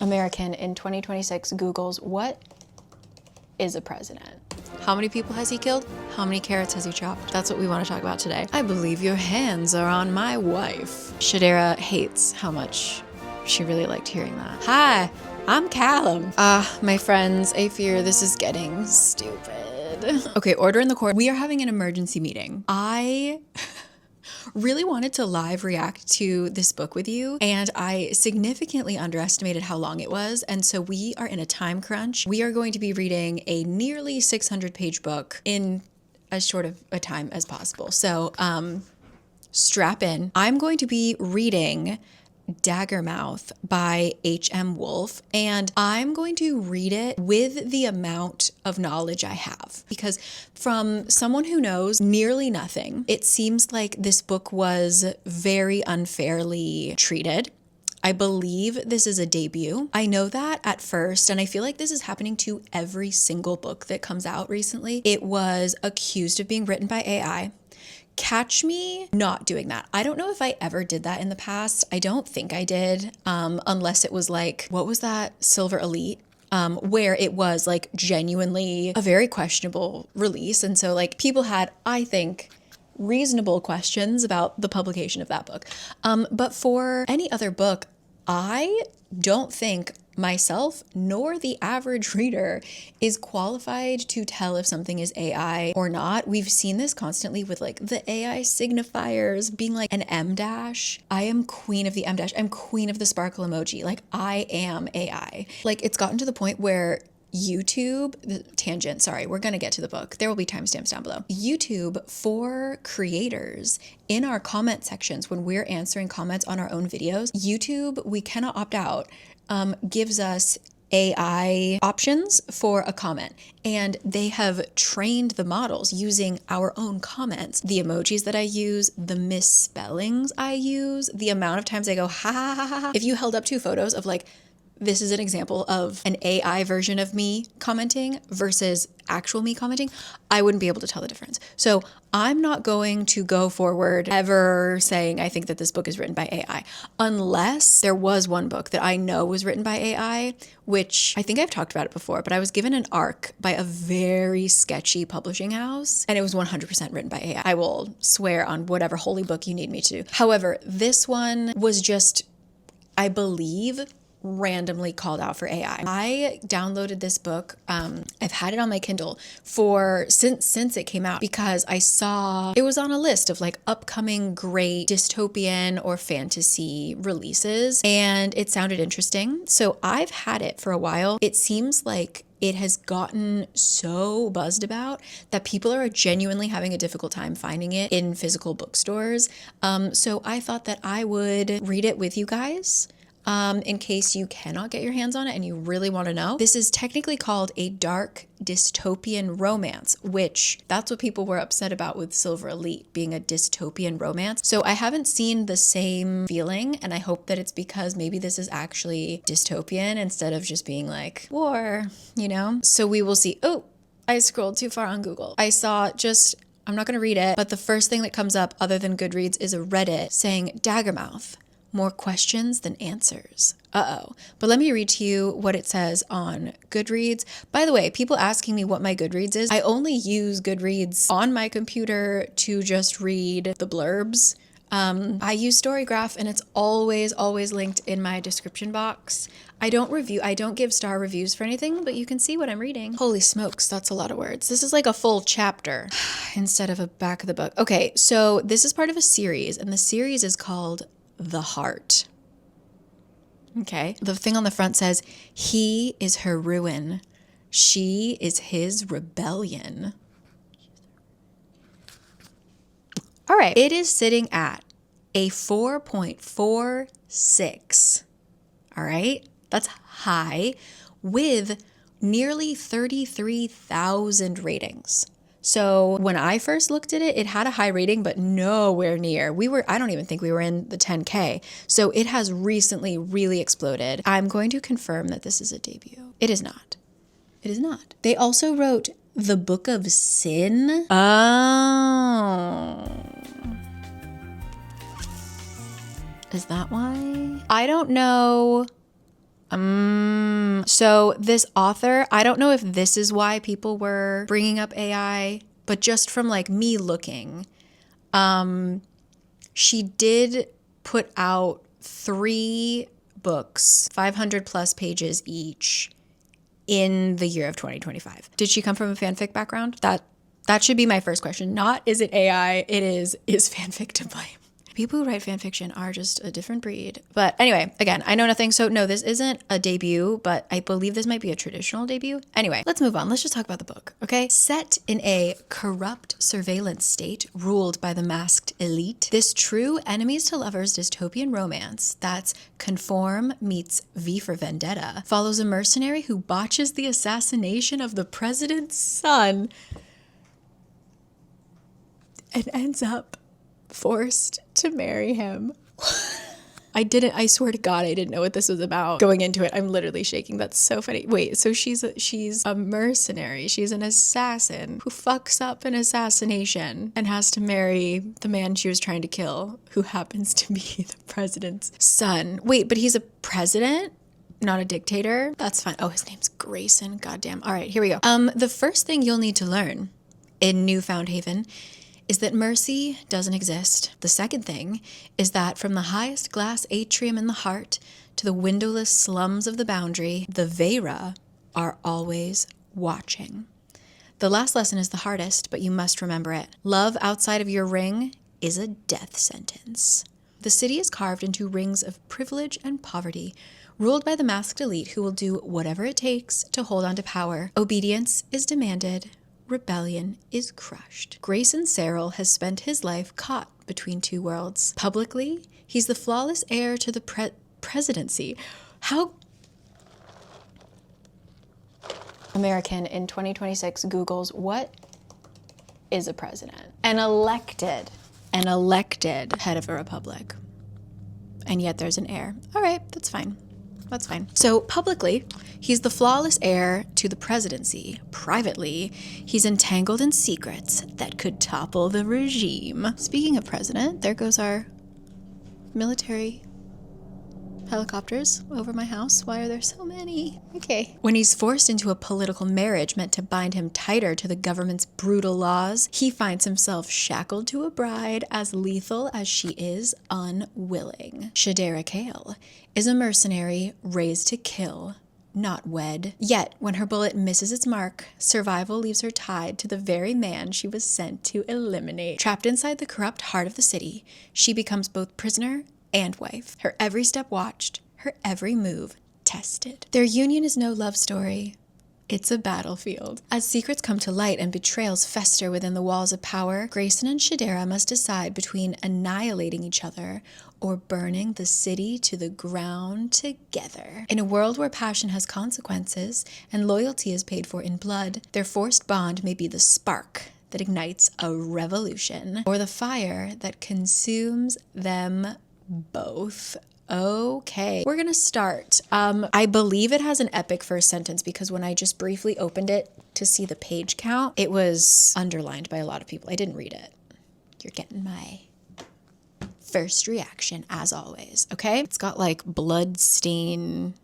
American in 2026 Googles, what is a president? How many people has he killed? How many carrots has he chopped? That's what we want to talk about today. I believe your hands are on my wife. Shadera hates how much she really liked hearing that. Hi, I'm Callum. My friends, I fear this is getting stupid. Okay, order in the court. We are having an emergency meeting. I really wanted to live react to this book with you, and I significantly underestimated how long it was, and so we are in a time crunch. We are going to be reading a nearly 600-page book in as short of a time as possible. So strap in. I'm going to be reading DAGGERMOUTH by H.M. Wolf, and I'm going to read it with the amount of knowledge I have, because from someone who knows nearly nothing, it seems like this book was very unfairly treated. I believe this is a debut. I know that at first, and I feel like this is happening to every single book that comes out recently. It was accused of being written by AI. Catch me not doing that. I don't know if I ever did that in the past. I don't think I did, unless it was like, what was that? Silver Elite, where it was like genuinely a very questionable release. And so like people had, I think, reasonable questions about the publication of that book. But for any other book, I don't think myself nor the average reader is qualified to tell if something is AI or not. We've seen this constantly with like the AI signifiers being like an M dash. I am queen of the M dash. I'm queen of the sparkle emoji. Like I am AI. Like it's gotten to the point where YouTube, tangent, sorry, we're gonna get to the book. There will be timestamps down below. YouTube for creators in our comment sections when we're answering comments on our own videos, YouTube, we cannot opt out, gives us AI options for a comment, and they have trained the models using our own comments, the emojis that I use, the misspellings I use, the amount of times I go ha ha ha ha ha. If you held up two photos of like, this is an example of an AI version of me commenting versus actual me commenting, I wouldn't be able to tell the difference. So I'm not going to go forward ever saying I think that this book is written by AI, unless there was one book that I know was written by AI, which I think I've talked about it before, but I was given an ARC by a very sketchy publishing house, and it was 100% written by AI. I will swear on whatever holy book you need me to. However, this one was just, I believe, randomly called out for AI. I downloaded this book. I've had it on my Kindle for since it came out, because I saw it was on a list of like upcoming great dystopian or fantasy releases, and it sounded interesting. So I've had it for a while. It seems like it has gotten so buzzed about that people are genuinely having a difficult time finding it in physical bookstores. So I thought that I would read it with you guys. In case you cannot get your hands on it and you really want to know. This is technically called a dark dystopian romance, which that's what people were upset about with Silver Elite being a dystopian romance. So I haven't seen the same feeling, and I hope that it's because maybe this is actually dystopian instead of just being like war, you know? So we will see. Oh, I scrolled too far on Google. I saw just, I'm not going to read it, but the first thing that comes up other than Goodreads is a Reddit saying DAGGERMOUTH. More questions than answers. Uh-oh. But let me read to you what it says on Goodreads. By the way, people asking me what my Goodreads is, I only use Goodreads on my computer to just read the blurbs. I use Storygraph, and it's always linked in my description box. I don't give star reviews for anything, but you can see what I'm reading. Holy smokes, that's a lot of words. This is like a full chapter instead of a back of the book. Okay, so this is part of a series, and the series is called The Heart. Okay. The thing on the front says, he is her ruin. She is his rebellion. All right. It is sitting at a 4.46. All right. That's high, with nearly 33,000 ratings. So when I first looked at it, it had a high rating, but nowhere near. I don't even think we were in the 10K. So it has recently really exploded. I'm going to confirm that this is a debut. It is not. It is not. They also wrote The Book of Sin. Oh. Is that why? I don't know. So this author, I don't know if this is why people were bringing up AI, but just from like me looking, she did put out 3 books, 500 plus pages each, in the year of 2025. Did she come from a fanfic background? That should be my first question. Not is it AI, it is fanfic to blame? People who write fan fiction are just a different breed. But anyway, again, I know nothing. So no, this isn't a debut, but I believe this might be a traditional debut. Anyway, let's move on. Let's just talk about the book, okay? Set in a corrupt surveillance state ruled by the masked elite, this true enemies to lovers dystopian romance that's Conform meets V for Vendetta follows a mercenary who botches the assassination of the president's son and ends up forced to marry him. I swear to God, I didn't know what this was about going into it. I'm literally shaking. That's so funny. Wait, so she's a mercenary. She's an assassin who fucks up an assassination and has to marry the man she was trying to kill, who happens to be the president's son. Wait, but he's a president? Not a dictator? That's fine. Oh, his name's Grayson. Goddamn. All right, here we go. The first thing you'll need to learn in Newfound Haven is that mercy doesn't exist. The second thing is that from the highest glass atrium in the heart to the windowless slums of the boundary, the Vera are always watching. The last lesson is the hardest, but you must remember it. Love outside of your ring is a death sentence. The city is carved into rings of privilege and poverty, ruled by the masked elite who will do whatever it takes to hold on to power. Obedience is demanded. Rebellion is crushed. Grayson Serrell has spent his life caught between 2 worlds. Publicly, he's the flawless heir to the presidency. How? American in 2026 Googles, what is a president? An elected head of a republic. And yet there's an heir. All right, that's fine. That's fine. So publicly, he's the flawless heir to the presidency. Privately, he's entangled in secrets that could topple the regime. Speaking of president, there goes our military helicopters over my house. Why are there so many? Okay. When he's forced into a political marriage meant to bind him tighter to the government's brutal laws, he finds himself shackled to a bride as lethal as she is unwilling. Shadera Kale is a mercenary raised to kill, not wed. Yet, when her bullet misses its mark, survival leaves her tied to the very man she was sent to eliminate. Trapped inside the corrupt heart of the city, she becomes both prisoner and wife. Her every step watched, her every move tested. Their union is no love story. It's a battlefield. As secrets come to light and betrayals fester within the walls of power, Grayson and Shadera must decide between annihilating each other or burning the city to the ground together. In a world where passion has consequences and loyalty is paid for in blood, their forced bond may be the spark that ignites a revolution, or the fire that consumes them both. Okay, we're gonna start. I believe it has an epic first sentence because when I just briefly opened it to see the page count, it was underlined by a lot of people. I didn't read it. You're getting my first reaction as always, okay? It's got like blood stain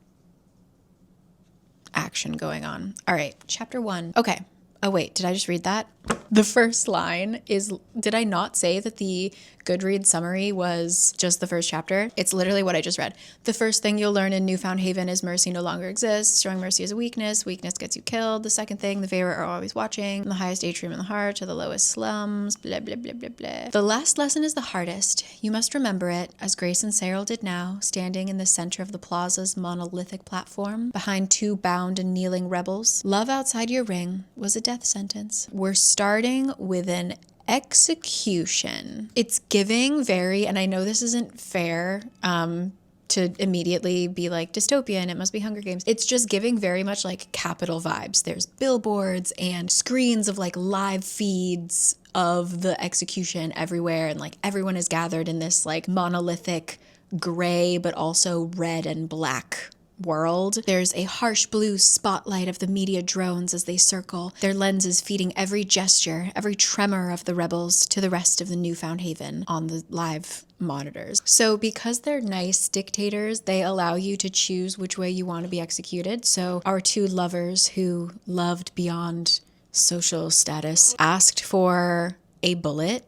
action going on. All right, chapter 1. Okay. Oh wait, did I just read that? The first line is, did I not say that the Goodreads summary was just the first chapter? It's literally what I just read. The first thing you'll learn in Newfound Haven is mercy no longer exists. Showing mercy is a weakness. Weakness gets you killed. The second thing, the Vera are always watching. From the highest atrium in the heart to the lowest slums. Blah, blah, blah, blah, blah. The last lesson is the hardest. You must remember it, as Grayson Serrell did now, standing in the center of the plaza's monolithic platform, behind 2 bound and kneeling rebels. Love outside your ring was a death sentence. We're starting with an execution. It's giving very, and I know this isn't fair to immediately be like dystopian, it must be Hunger Games. It's just giving very much like Capitol vibes. There's billboards and screens of like live feeds of the execution everywhere, and like everyone is gathered in this like monolithic gray but also red and black world. There's a harsh blue spotlight of the media drones as they circle, their lenses feeding every gesture, every tremor of the rebels to the rest of the newfound haven on the live monitors. So because they're nice dictators, they allow you to choose which way you want to be executed. So our two lovers who loved beyond social status asked for a bullet,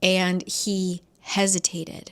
and he hesitated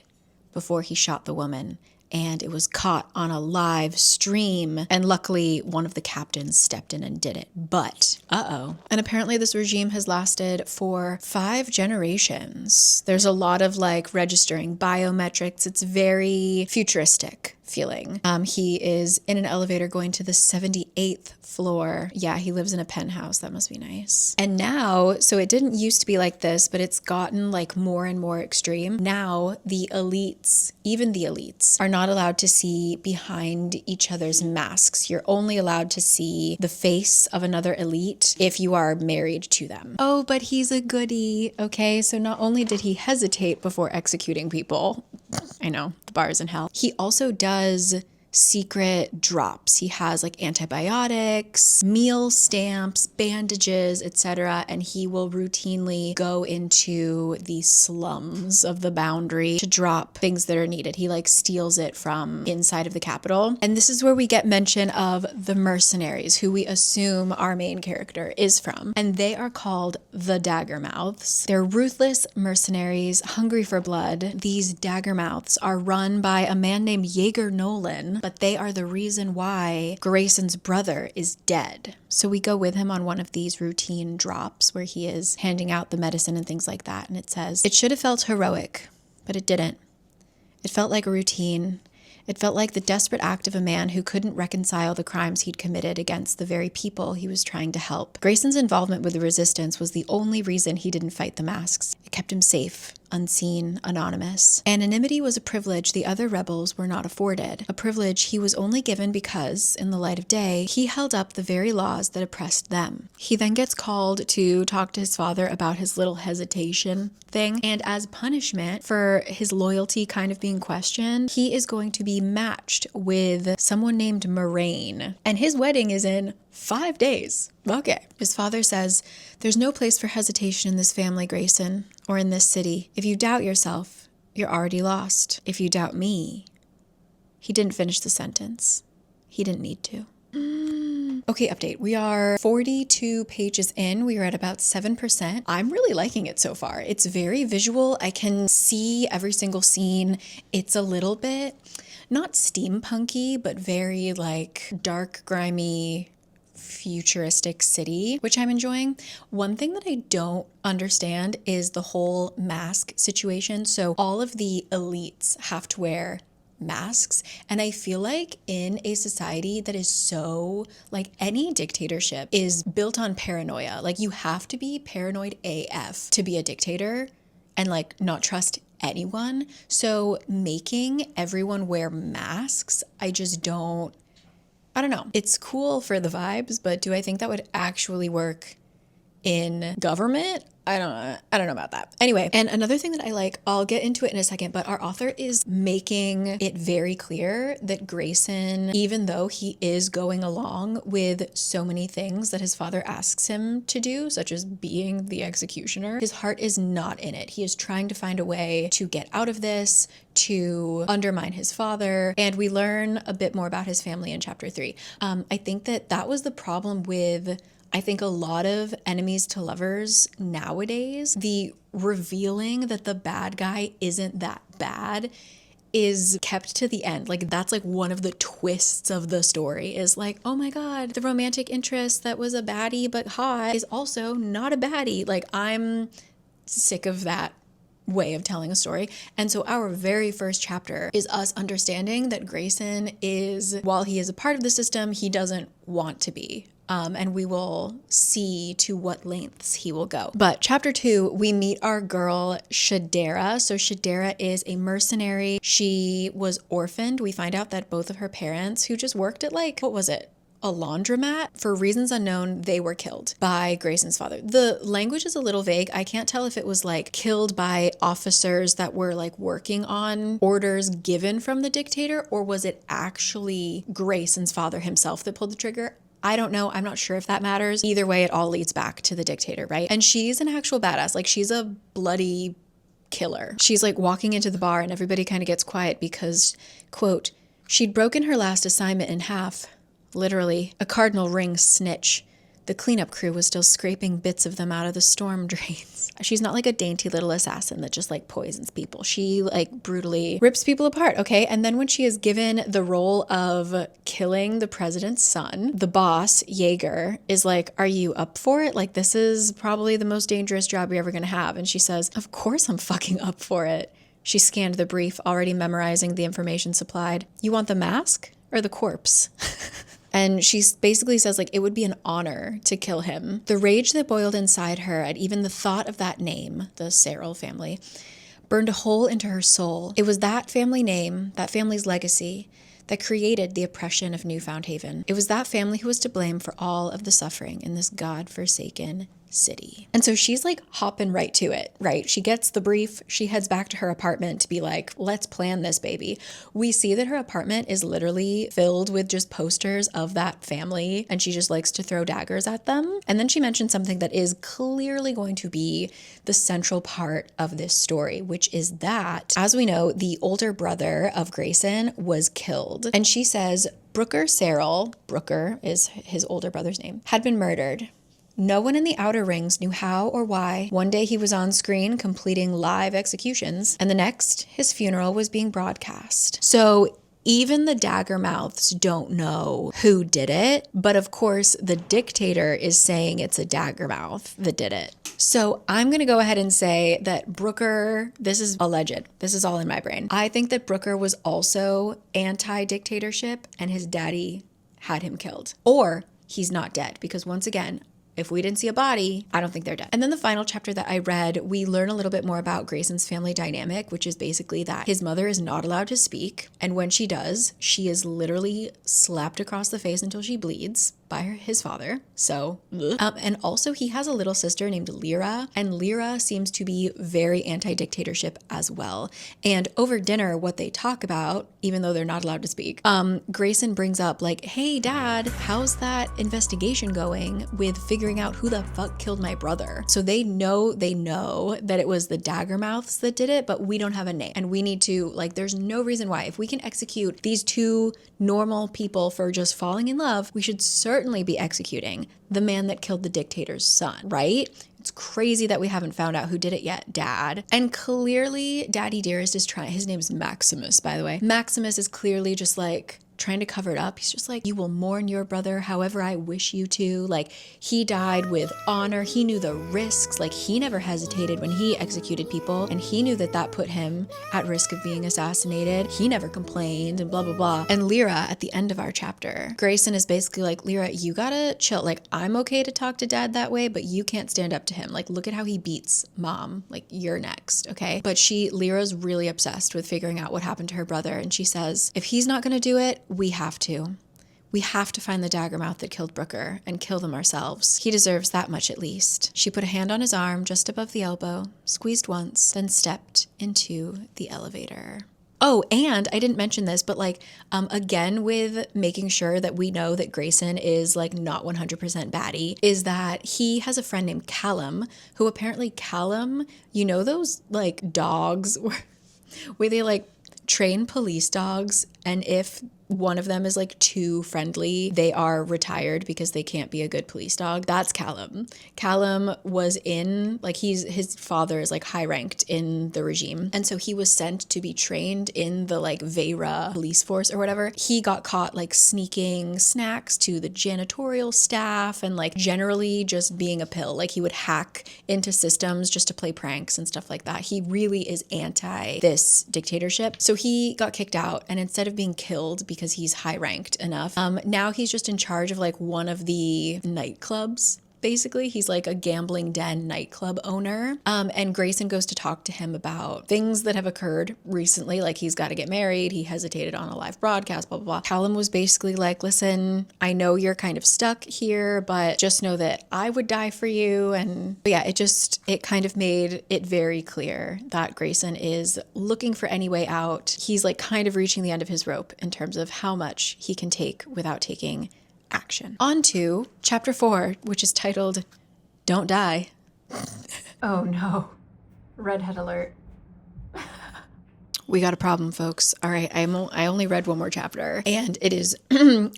before he shot the woman, and it was caught on a live stream, and luckily one of the captains stepped in and did it. But and apparently this regime has lasted for 5 generations. There's a lot of like registering biometrics. It's very futuristic feeling. He is in an elevator going to the 78th floor. Yeah, he lives in a penthouse. That must be nice. And now, so it didn't used to be like this, but it's gotten like more and more extreme. Now the elites, even the elites, are not allowed to see behind each other's masks. You're only allowed to see the face of another elite if you are married to them. Oh, but he's a goodie. Okay, so not only did he hesitate before executing people, I know, the bar is in hell, he also does secret drops. He has like antibiotics, meal stamps, bandages, etc. And he will routinely go into the slums of the boundary to drop things that are needed. He like steals it from inside of the capital. And this is where we get mention of the mercenaries, who we assume our main character is from. And they are called the Daggermouths. They're ruthless mercenaries, hungry for blood. These Daggermouths are run by a man named Jaeger Nolan, but they are the reason why Grayson's brother is dead. So we go with him on one of these routine drops where he is handing out the medicine and things like that. And it says, "It should have felt heroic, but it didn't. It felt like a routine. It felt like the desperate act of a man who couldn't reconcile the crimes he'd committed against the very people he was trying to help. Grayson's involvement with the resistance was the only reason he didn't fight the masks. It kept him safe, unseen, anonymous. Anonymity was a privilege the other rebels were not afforded, a privilege he was only given because, in the light of day, he held up the very laws that oppressed them." He then gets called to talk to his father about his little hesitation thing, and as punishment for his loyalty kind of being questioned, he is going to be matched with someone named Moraine, and his wedding is in 5 days. Okay. His father says, "There's no place for hesitation in this family, Grayson, or in this city. If you doubt yourself, you're already lost. If you doubt me..." He didn't finish the sentence. He didn't need to. Okay, update. We are 42 pages in. We are at about 7%. I'm really liking it so far. It's very visual. I can see every single scene. It's a little bit, not steampunky, but very like dark, grimy, futuristic city, which I'm enjoying. One thing that I don't understand is the whole mask situation. So all of the elites have to wear masks, and I feel like in a society that is so like, any dictatorship is built on paranoia. Like, you have to be paranoid AF to be a dictator and like not trust anyone. So making everyone wear masks, I don't know. It's cool for the vibes, but do I think that would actually work in government? I don't know about that. Anyway, and another thing that I like, I'll get into it in a second, but our author is making it very clear that Grayson, even though he is going along with so many things that his father asks him to do, such as being the executioner, his heart is not in it. He is trying to find a way to get out of this, to undermine his father, and we learn a bit more about his family in chapter 3. I think that was the problem with, I think, a lot of enemies to lovers nowadays. The revealing that the bad guy isn't that bad is kept to the end. Like, that's like one of the twists of the story, is like, oh my god, the romantic interest that was a baddie but hot is also not a baddie. Like, I'm sick of that way of telling a story. And so our very first chapter is us understanding that Grayson is, while he is a part of the system, he doesn't want to be. And we will see to what lengths he will go. But chapter 2, we meet our girl Shadera. So Shadera is a mercenary. She was orphaned. We find out that both of her parents, who just worked at like, what was it? a laundromat. For reasons unknown, they were killed by Grayson's father. The language is a little vague. I can't tell if it was like killed by officers that were like working on orders given from the dictator, or was it actually Grayson's father himself that pulled the trigger? I don't know. I'm not sure if that matters. Either way, it all leads back to the dictator, right? And she's an actual badass. Like, she's a bloody killer. She's like walking into the bar and everybody kind of gets quiet because, quote, she'd broken her last assignment in half. Literally, a cardinal ring snitch. The cleanup crew was still scraping bits of them out of the storm drains. She's not like a dainty little assassin that just like poisons people. She like brutally rips people apart, okay? And then when she is given the role of killing the president's son, the boss, Jaeger, is like, are you up for it? Like, this is probably the most dangerous job you're ever gonna have. And she says, of course I'm fucking up for it. She scanned the brief, already memorizing the information supplied. You want the mask or the corpse? And she basically says, like, it would be an honor to kill him. The rage that boiled inside her at even the thought of that name, the Cyril family, burned a hole into her soul. It was that family name, that family's legacy, that created the oppression of Newfound Haven. It was that family who was to blame for all of the suffering in this God-forsaken city. And so she's like hopping right to it, right? She gets the brief. She heads back to her apartment to be like, let's plan this, baby. We see that her apartment is literally filled with just posters of that family, and she just likes to throw daggers at them. And then she mentioned something that is clearly going to be the central part of this story, which is that, as we know, the older brother of Grayson was killed. And she says Brooker Cyril, Brooker is his older brother's name, had been murdered. No one in the outer rings knew how or why. One day he was on screen completing live executions, and the next, his funeral was being broadcast. So even the Daggermouths don't know who did it, but of course the dictator is saying it's a Daggermouth that did it. So I'm going to go ahead and say that Brooker, this is alleged, this is all in my brain. I think that Brooker was also anti-dictatorship and his daddy had him killed. Or he's not dead, because once again, if we didn't see a body, I don't think they're dead. And then the final chapter that I read, we learn a little bit more about Grayson's family dynamic, which is basically that his mother is not allowed to speak. And when she does, she is literally slapped across the face until she bleeds by his father. So, and also he has a little sister named Lyra, and Lyra seems to be very anti-dictatorship as well. And over dinner, what they talk about, even though they're not allowed to speak, Grayson brings up like, hey dad, how's that investigation going with figuring out who the fuck killed my brother? So they know that it was the Daggermouths that did it, but we don't have a name. And we need to, like, there's no reason why. If we can execute these two normal people for just falling in love, we should certainly be executing the man that killed the dictator's son, right? It's crazy that we haven't found out who did it yet, Dad. And clearly Daddy Dearest is trying, his name's Maximus, by the way. Maximus is clearly just like trying to cover it up. He's just like, you will mourn your brother however I wish you to. Like, he died with honor. He knew the risks. Like, he never hesitated when he executed people, and he knew that that put him at risk of being assassinated. He never complained and blah, blah, blah. And Lyra, at the end of our chapter, Grayson is basically like, Lyra, you gotta chill. Like, I'm okay to talk to Dad that way, but you can't stand up to him. Like, look at how he beats Mom. Like, you're next, okay? But Lyra's really obsessed with figuring out what happened to her brother, and she says, if he's not gonna do it, we have to. We have to find the Daggermouth that killed Brooker and kill them ourselves. He deserves that much at least. She put a hand on his arm just above the elbow, squeezed once, then stepped into the elevator. Oh, and I didn't mention this, but like, again, with making sure that we know that Grayson is like not 100% baddie, is that he has a friend named Callum, who apparently Callum, you know those like dogs where they like train police dogs, and if one of them is like too friendly, they are retired because they can't be a good police dog. That's Callum. Callum was in, like, his father is like high ranked in the regime. And so he was sent to be trained in the like Vera police force or whatever. He got caught like sneaking snacks to the janitorial staff and like generally just being a pill. Like, he would hack into systems just to play pranks and stuff like that. He really is anti this dictatorship. So he got kicked out, and instead of being killed because he's high ranked enough, now he's just in charge of like one of the nightclubs, basically. He's like a gambling den nightclub owner. And Grayson goes to talk to him about things that have occurred recently, like he's got to get married. He hesitated on a live broadcast, blah, blah, blah. Callum was basically like, listen, I know you're kind of stuck here, but just know that I would die for you. And yeah, it kind of made it very clear that Grayson is looking for any way out. He's like kind of reaching the end of his rope in terms of how much he can take without taking action. On to chapter 4, which is titled, Don't Die. Oh no. Redhead alert. We got a problem, folks. All right, I only read one more chapter, and it is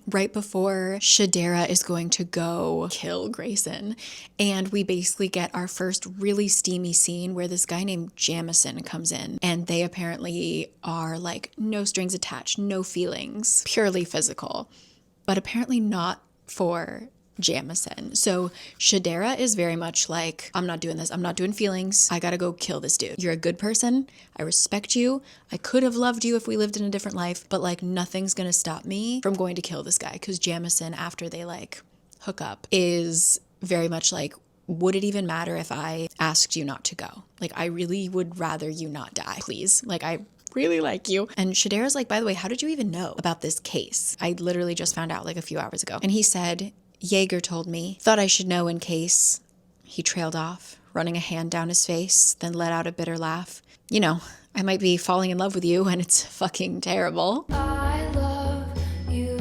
right before Shadera is going to go kill Grayson. And we basically get our first really steamy scene where this guy named Jamison comes in, and they apparently are like no strings attached, no feelings, purely physical, but apparently not for Jamison. So Shadera is very much like, I'm not doing this. I'm not doing feelings. I gotta go kill this dude. You're a good person. I respect you. I could have loved you if we lived in a different life, but like nothing's gonna stop me from going to kill this guy. Because Jamison, after they like hook up, is very much like, would it even matter if I asked you not to go? Like, I really would rather you not die, please. Like, I really like you. And Shadera's like, by the way, how did you even know about this case? I literally just found out like a few hours ago. And he said, Jaeger told me, thought I should know in case. He trailed off, running a hand down his face, then let out a bitter laugh. You know, I might be falling in love with you and it's fucking terrible. I love you.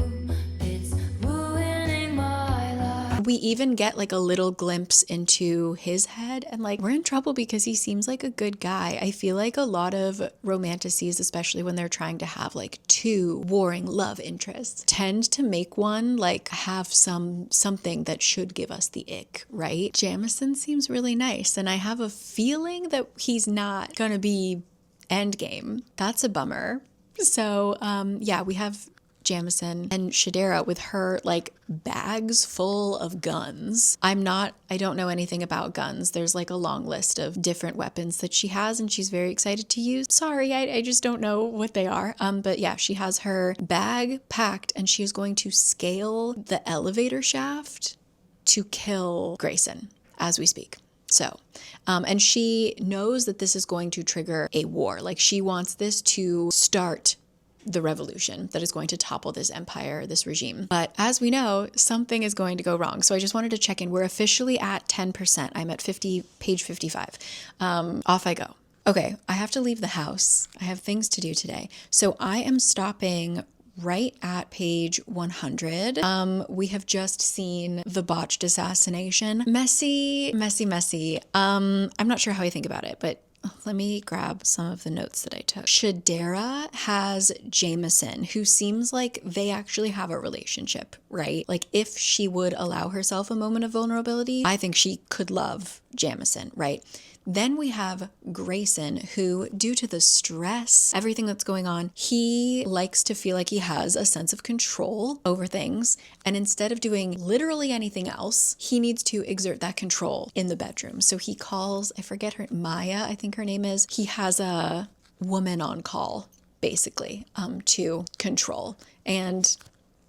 It's ruining my life. We even get like a little glimpse into his head, and like we're in trouble because he seems like a good guy. I feel like a lot of romanticies, especially when they're trying to have like two warring love interests, tend to make one like have something that should give us the ick, right? Jamison seems really nice, and I have a feeling that he's not gonna be endgame. That's a bummer. So yeah, we have Jamison and Shadera with her like bags full of guns. I don't know anything about guns. There's like a long list of different weapons that she has and she's very excited to use. Sorry, I just don't know what they are. But yeah, she has her bag packed and she is going to scale the elevator shaft to kill Grayson as we speak. So, and she knows that this is going to trigger a war. Like she wants this to start the revolution that is going to topple this empire, this regime. But as we know, something is going to go wrong. So I just wanted to check in. We're officially at 10%. I'm at page 55. Off I go. Okay, I have to leave the house. I have things to do today. So I am stopping right at page 100. We have just seen the botched assassination. Messy, messy, messy. I'm not sure how I think about it, but let me grab some of the notes that I took. Shadera has Jamison, who seems like they actually have a relationship, right? Like if she would allow herself a moment of vulnerability, I think she could love Jamison, right? Then we have Grayson, who, due to the stress, everything that's going on, he likes to feel like he has a sense of control over things. And instead of doing literally anything else, he needs to exert that control in the bedroom. So he calls, I forget her, Maya, I think her name is. He has a woman on call, basically, to control. And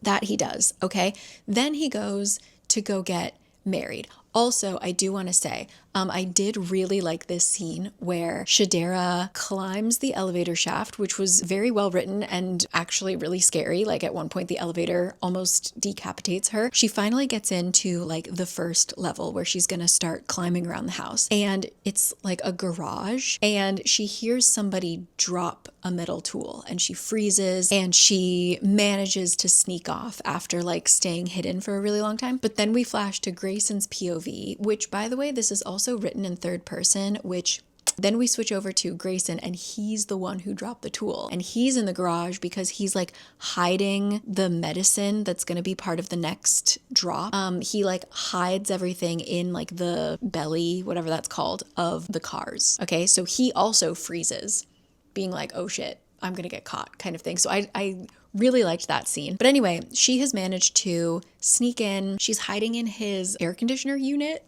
that he does, okay? Then he goes to go get married. Also, I do want to say, I did really like this scene where Shadera climbs the elevator shaft, which was very well written and actually really scary. Like at one point, the elevator almost decapitates her. She finally gets into like the first level where she's going to start climbing around the house. And it's like a garage and she hears somebody drop a metal tool and she freezes and she manages to sneak off after like staying hidden for a really long time. But then we flash to Grayson's POV, which by the way, this is also written in third person, which then we switch over to Grayson and he's the one who dropped the tool and he's in the garage because he's like hiding the medicine that's going to be part of the next drop. He like hides everything in like the belly, whatever that's called, of the cars. Okay, so he also freezes, being like, oh shit, I'm gonna get caught kind of thing. So I really liked that scene. But anyway, she has managed to sneak in. She's hiding in his air conditioner unit.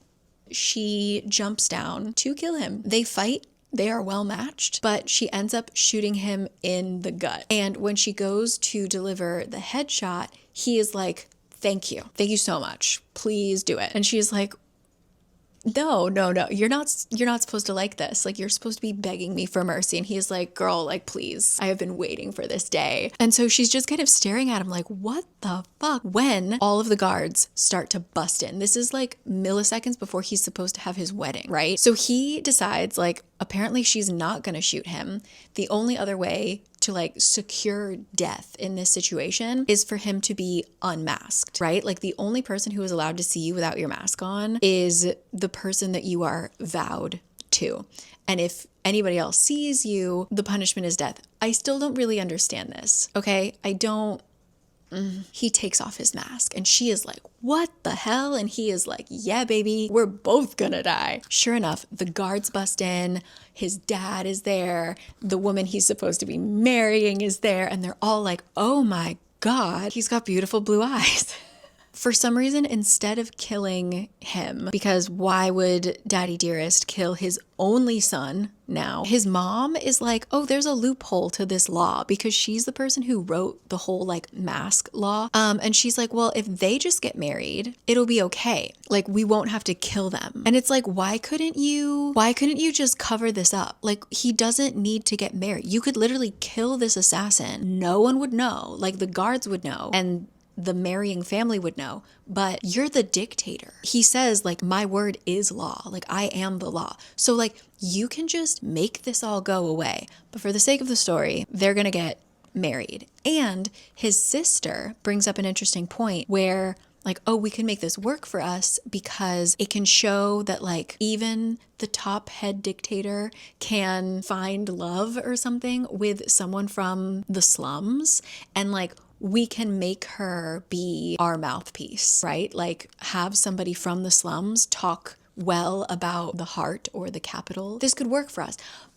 She jumps down to kill him. They fight. They are well matched, but she ends up shooting him in the gut. And when she goes to deliver the headshot, he is like, thank you so much. Please do it. And she's like, no, you're not supposed to like this. Like, you're supposed to be begging me for mercy. And he's like, girl, like, please, I have been waiting for this day. And so she's just kind of staring at him like, what the fuck? When all of the guards start to bust in, this is like milliseconds before he's supposed to have his wedding, right? So he decides, like, apparently she's not gonna shoot him. The only other way to like secure death in this situation is for him to be unmasked, right? Like, the only person who is allowed to see you without your mask on is the person that you are vowed to. And if anybody else sees you, the punishment is death. I still don't really understand this, okay? I don't. He takes off his mask and she is like, what the hell? And he is like, yeah, baby, we're both gonna die. Sure enough, the guards bust in, his dad is there, the woman he's supposed to be marrying is there, and they're all like, oh my God, he's got beautiful blue eyes. For some reason, instead of killing him, because why would Daddy Dearest kill his only son now? His mom is like, oh, there's a loophole to this law, because she's the person who wrote the whole like mask law. And she's like, well, if they just get married, it'll be okay. Like, we won't have to kill them. And it's like, why couldn't you just cover this up? Like, he doesn't need to get married. You could literally kill this assassin. No one would know. Like, the guards would know. And the marrying family would know, but you're the dictator. He says, like, my word is law. Like, I am the law. So, like, you can just make this all go away. But for the sake of the story, they're gonna get married. And his sister brings up an interesting point where, like, oh, we can make this work for us because it can show that, like, even the top head dictator can find love or something with someone from the slums, and like, we can make her be our mouthpiece, right? Like, have somebody from the slums talk well about the heart or the capital. This could work for us.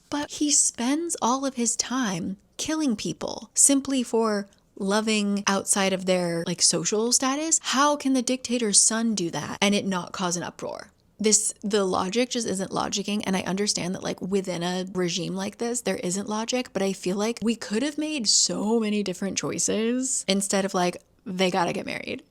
But he spends all of his time killing people simply for loving outside of their like social status. How can the dictator's son do that and it not cause an uproar? The logic just isn't logicking, and I understand that like within a regime like this there isn't logic, but I feel like we could have made so many different choices instead of like, they gotta get married,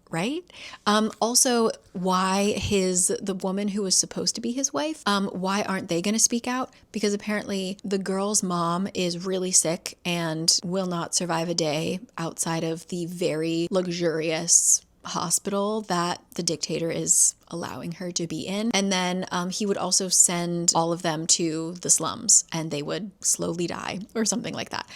right? Also, why the woman who was supposed to be his wife, why aren't they gonna speak out? Because apparently the girl's mom is really sick and will not survive a day outside of the very luxurious hospital that the dictator is allowing her to be in. And then he would also send all of them to the slums and they would slowly die or something like that.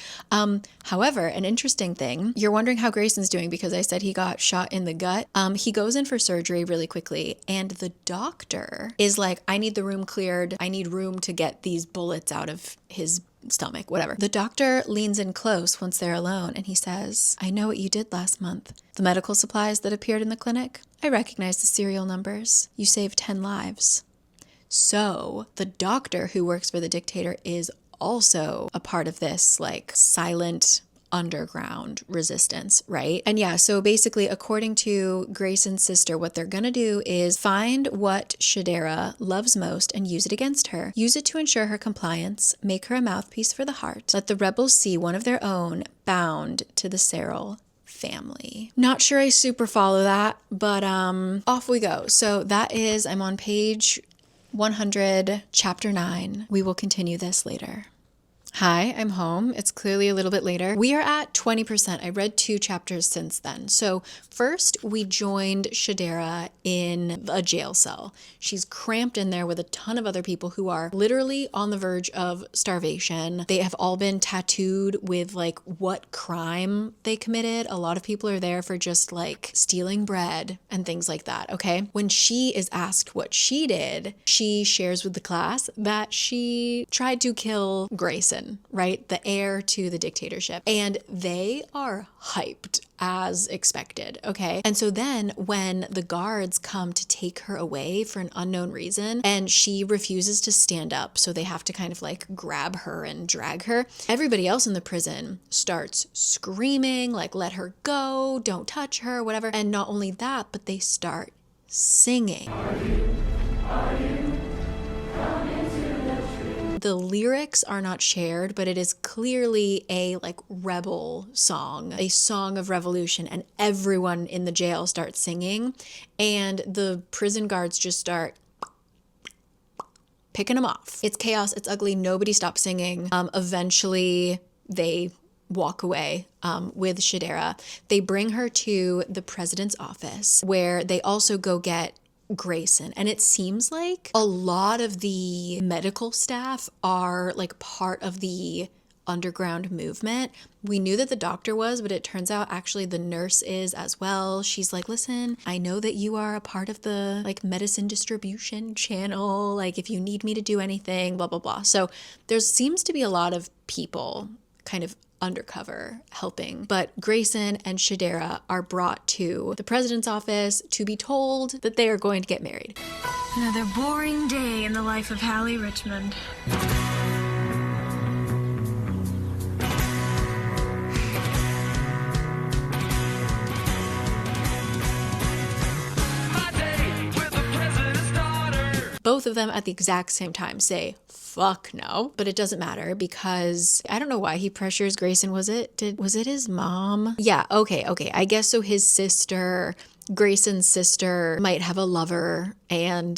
However, an interesting thing, you're wondering how Grayson's doing because I said he got shot in the gut. He goes in for surgery really quickly and the doctor is like, I need the room cleared. I need room to get these bullets out of his stomach, whatever. The doctor leans in close once they're alone and he says, I know what you did last month. The medical supplies that appeared in the clinic, I recognize the serial numbers. You saved 10 lives. So the doctor who works for the dictator is also a part of this like silent underground resistance, right? And yeah, so basically, according to Grayson's sister, what they're gonna do is find what Shadera loves most and use it against her. Use it to ensure her compliance, make her a mouthpiece for the heart. Let the rebels see one of their own bound to the Cyril family. Not sure I super follow that, but off we go. So that is, I'm on page 100, chapter 9. We will continue this later. Hi, I'm home. It's clearly a little bit later. We are at 20%. I read 2 chapters since then. So first we joined Shadera in a jail cell. She's cramped in there with a ton of other people who are literally on the verge of starvation. They have all been tattooed with like what crime they committed. A lot of people are there for just like stealing bread and things like that, okay? When she is asked what she did, she shares with the class that she tried to kill Grayson, right? The heir to the dictatorship. And they are hyped as expected, okay? And so then when the guards come to take her away for an unknown reason and she refuses to stand up, so they have to kind of like grab her and drag her, everybody else in the prison starts screaming like, let her go, don't touch her, whatever. And not only that, but they start singing. The lyrics are not shared, but it is clearly a like rebel song, a song of revolution, and everyone in the jail starts singing and the prison guards just start picking him off. It's chaos. It's ugly. Nobody stops singing. Eventually, they walk away with Shadera. They bring her to the president's office where they also go get Grayson. And it seems like a lot of the medical staff are like part of the underground movement. We knew that the doctor was, but it turns out actually the nurse is as well. She's like, listen, I know that you are a part of the like medicine distribution channel. Like if you need me to do anything, blah, blah, blah. So there seems to be a lot of people kind of undercover helping. But Grayson and Shadera are brought to the president's office to be told that they are going to get married. Another boring day in the life of Hallie Richmond. Both of them at the exact same time say, fuck no. But it doesn't matter because I don't know why he pressures Grayson. Was it his mom? Yeah, okay. I guess so his sister, Grayson's sister, might have a lover and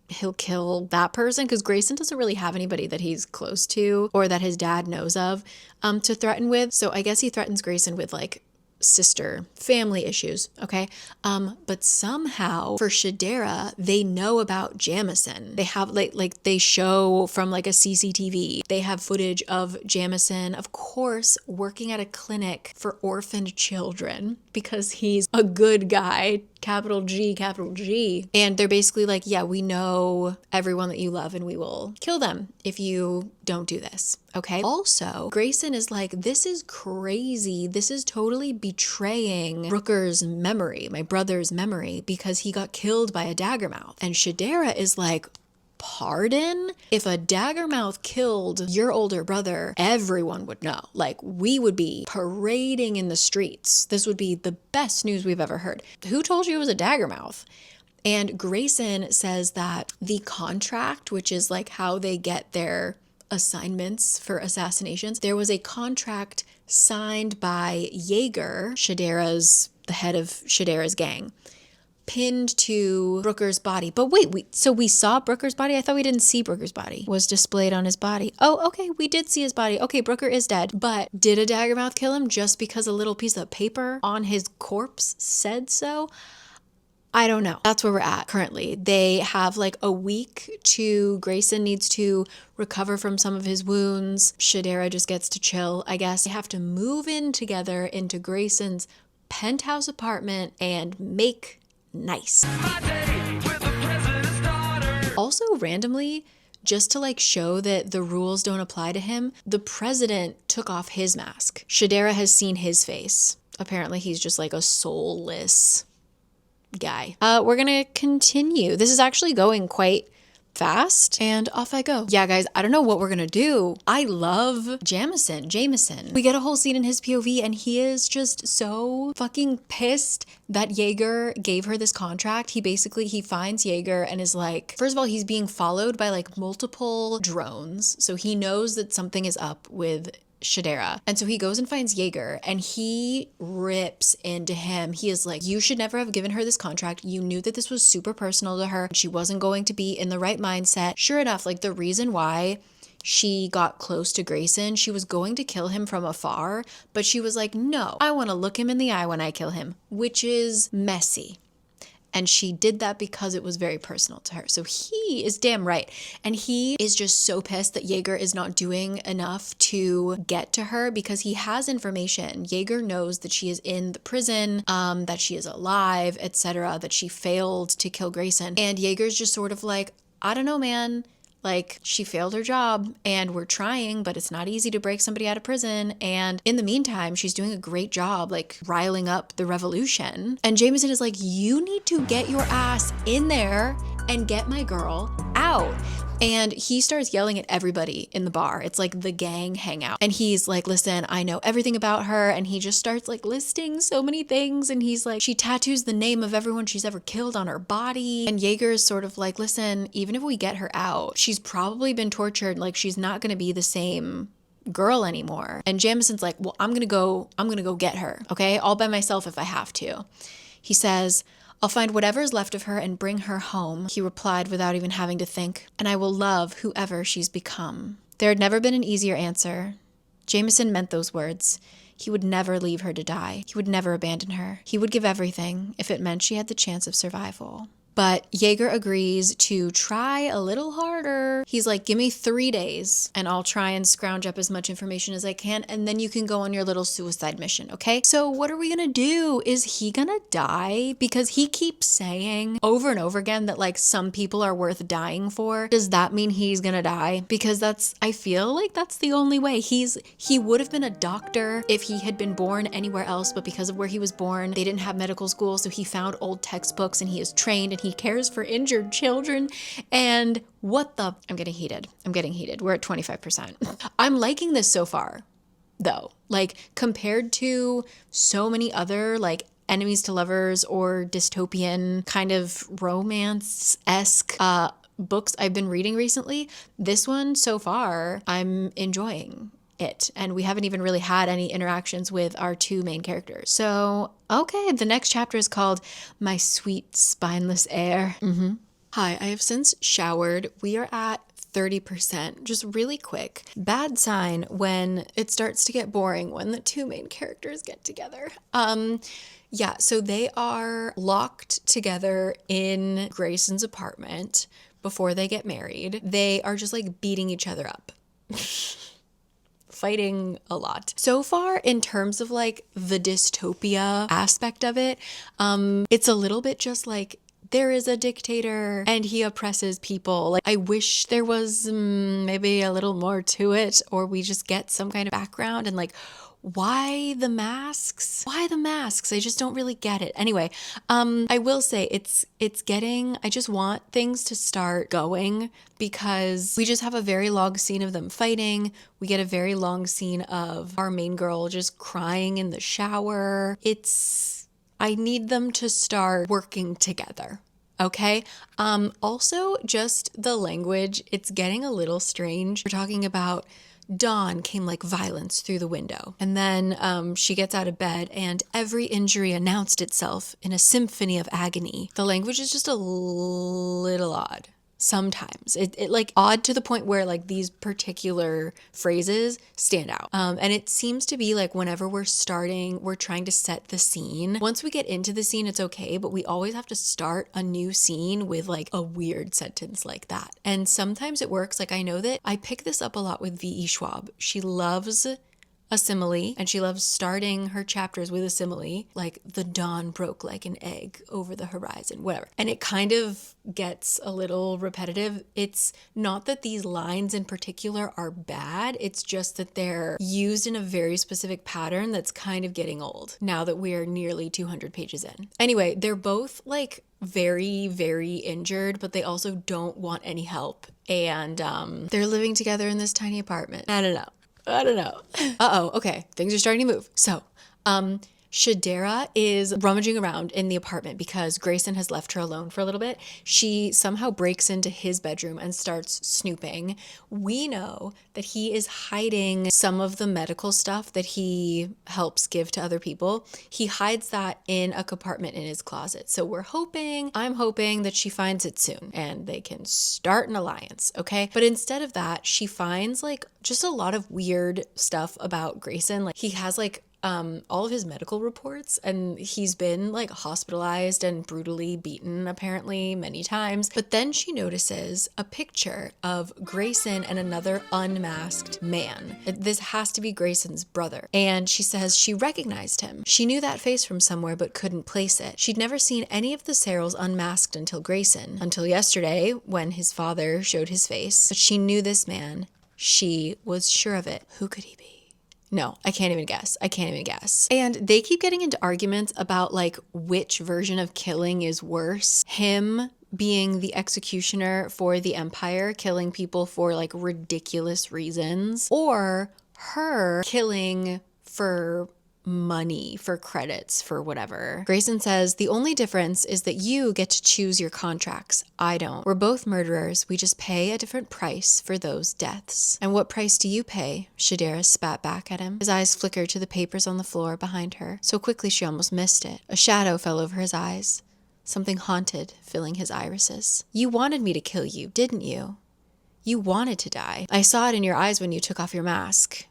he'll kill that person because Grayson doesn't really have anybody that he's close to or that his dad knows of to threaten with. So I guess he threatens Grayson with like sister family issues, okay? But somehow for Shadera, they know about Jamison. They have like they show from like a CCTV. They have footage of Jamison, of course, working at a clinic for orphaned children because he's a good guy, capital G, capital G. And they're basically like, yeah, we know everyone that you love and we will kill them if you don't do this. Okay. Also, Grayson is like, this is crazy. This is totally betraying Brooker's memory, my brother's memory, because he got killed by a Daggermouth. And Shadera is like, pardon? If a Daggermouth killed your older brother, everyone would know. Like, we would be parading in the streets. This would be the best news we've ever heard. Who told you it was a Daggermouth? And Grayson says that the contract, which is like how they get their assignments for assassinations, there was a contract signed by Jaeger, the head of Shadera's gang, pinned to Brooker's body. But wait, so we saw Brooker's body? I thought we didn't see Brooker's body. Was displayed on his body. Oh, okay, we did see his body. Okay, Brooker is dead. But did a Daggermouth kill him just because a little piece of paper on his corpse said so? I don't know. That's where we're at currently. They have like a week to, Grayson needs to recover from some of his wounds. Shadera just gets to chill, I guess. They have to move in together into Grayson's penthouse apartment and make nice. Also, randomly, just to like show that the rules don't apply to him, the president took off his mask. Shadera has seen his face. Apparently he's just like a soulless guy. We're gonna continue. This is actually going quite fast and off I go. Yeah, guys, I don't know what we're gonna do. I love Jamison. We get a whole scene in his POV and he is just so fucking pissed that Jaeger gave her this contract. He finds Jaeger and is like, first of all, he's being followed by like multiple drones. So he knows that something is up with Shadera. And so he goes and finds Jaeger and he rips into him. He is like, you should never have given her this contract. You knew that this was super personal to her. She wasn't going to be in the right mindset. Sure enough, like the reason why she got close to Grayson, she was going to kill him from afar, but she was like, no, I want to look him in the eye when I kill him, which is messy. And she did that because it was very personal to her. So he is damn right. And he is just so pissed that Jaeger is not doing enough to get to her because he has information. Jaeger knows that she is in the prison, that she is alive, etc., that she failed to kill Grayson. And Jaeger's just sort of like, I don't know, man. Like, she failed her job and we're trying, but it's not easy to break somebody out of prison. And in the meantime, she's doing a great job, like riling up the revolution. And Jamison is like, you need to get your ass in there and get my girl out. And he starts yelling at everybody in the bar. It's like the gang hangout. And he's like, listen, I know everything about her. And he just starts like listing so many things. And he's like, she tattoos the name of everyone she's ever killed on her body. And Jaeger is sort of like, listen, even if we get her out, she's probably been tortured. Like, she's not going to be the same girl anymore. And Jamison's like, well, I'm going to go get her. Okay. All by myself if I have to. He says, I'll find whatever's left of her and bring her home, he replied without even having to think, and I will love whoever she's become. There had never been an easier answer. Jameson meant those words. He would never leave her to die. He would never abandon her. He would give everything if it meant she had the chance of survival. But Yeager agrees to try a little harder. He's like, give me 3 days and I'll try and scrounge up as much information as I can, and then you can go on your little suicide mission, okay? So what are we gonna do? Is he gonna die? Because he keeps saying over and over again that like some people are worth dying for. Does that mean he's gonna die? Because I feel like that's the only way. He would have been a doctor if he had been born anywhere else, but because of where he was born, they didn't have medical school, so he found old textbooks and he is trained and he cares for injured children. And I'm getting heated. We're at 25%. I'm liking this so far, though. Like, compared to so many other, like, enemies to lovers or dystopian kind of romance-esque books I've been reading recently, this one so far, I'm enjoying it. And we haven't even really had any interactions with our 2 main characters. So, okay, the next chapter is called My Sweet Spineless Heir. Hi, I have since showered. We are at 30%, just really quick. Bad sign when it starts to get boring when the 2 main characters get together. Yeah, so they are locked together in Grayson's apartment before they get married. They are just like beating each other up. Fighting a lot. So far, in terms of like the dystopia aspect of it, it's a little bit just like there is a dictator and he oppresses people. Like, I wish there was maybe a little more to it, or we just get some kind of background and like, why the masks? Why the masks? I just don't really get it. Anyway, I will say I just want things to start going, because we just have a very long scene of them fighting. We get a very long scene of our main girl just crying in the shower. I need them to start working together. Okay. Also, just the language, it's getting a little strange. We're talking about dawn came like violence through the window. And then she gets out of bed and every injury announced itself in a symphony of agony. The language is just a little odd. Sometimes it like odd to the point where like these particular phrases stand out. And it seems to be like whenever we're trying to set the scene. Once we get into the scene, it's okay, but we always have to start a new scene with like a weird sentence like that. And sometimes it works. Like, I know that I pick this up a lot with V.E. Schwab. She loves a simile, and she loves starting her chapters with a simile, like the dawn broke like an egg over the horizon, whatever. And it kind of gets a little repetitive. It's not that these lines in particular are bad, it's just that they're used in a very specific pattern that's kind of getting old now that we're nearly 200 pages in. Anyway, they're both like very, very injured, but they also don't want any help. And they're living together in this tiny apartment. I don't know. Uh-oh, okay, things are starting to move. So, Shadera is rummaging around in the apartment because Grayson has left her alone for a little bit. She somehow breaks into his bedroom and starts snooping. We know that he is hiding some of the medical stuff that he helps give to other people. He hides that in a compartment in his closet. So I'm hoping that she finds it soon and they can start an alliance, okay? But instead of that, she finds like just a lot of weird stuff about Grayson. Like, he has like all of his medical reports, and he's been like hospitalized and brutally beaten apparently many times. But then she notices a picture of Grayson and another unmasked man. This has to be Grayson's brother. And she says she recognized him. She knew that face from somewhere but couldn't place it. She'd never seen any of the Serrals unmasked until yesterday when his father showed his face. But she knew this man. She was sure of it. Who could he be? No, I can't even guess. And they keep getting into arguments about like which version of killing is worse. Him being the executioner for the Empire, killing people for like ridiculous reasons, or her killing for money, for credits, for whatever. Grayson says, the only difference is that you get to choose your contracts. I don't. We're both murderers. We just pay a different price for those deaths. And what price do you pay? Shadera spat back at him. His eyes flickered to the papers on the floor behind her. So quickly she almost missed it. A shadow fell over his eyes. something haunted filling his irises. You wanted me to kill you, didn't you? You wanted to die. I saw it in your eyes when you took off your mask.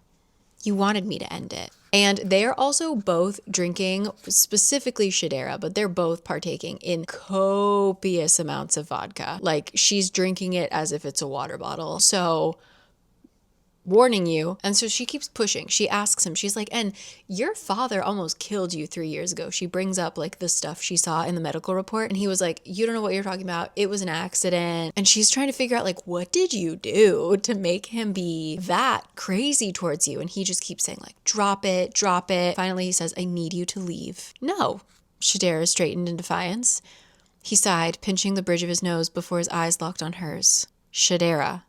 You wanted me to end it. And they are also both drinking, specifically Shadera, but they're both partaking in copious amounts of vodka. Like, she's drinking it as if it's a water bottle. So, warning you. And so she keeps pushing. She asks him, she's like, and your father almost killed you 3 years ago. She brings up like the stuff she saw in the medical report. And he was like, you don't know what you're talking about. It was an accident. And she's trying to figure out like, what did you do to make him be that crazy towards you? And he just keeps saying like, drop it, drop it. Finally, he says, I need you to leave. No. Shadera straightened in defiance. He sighed, pinching the bridge of his nose before his eyes locked on hers. Shadera.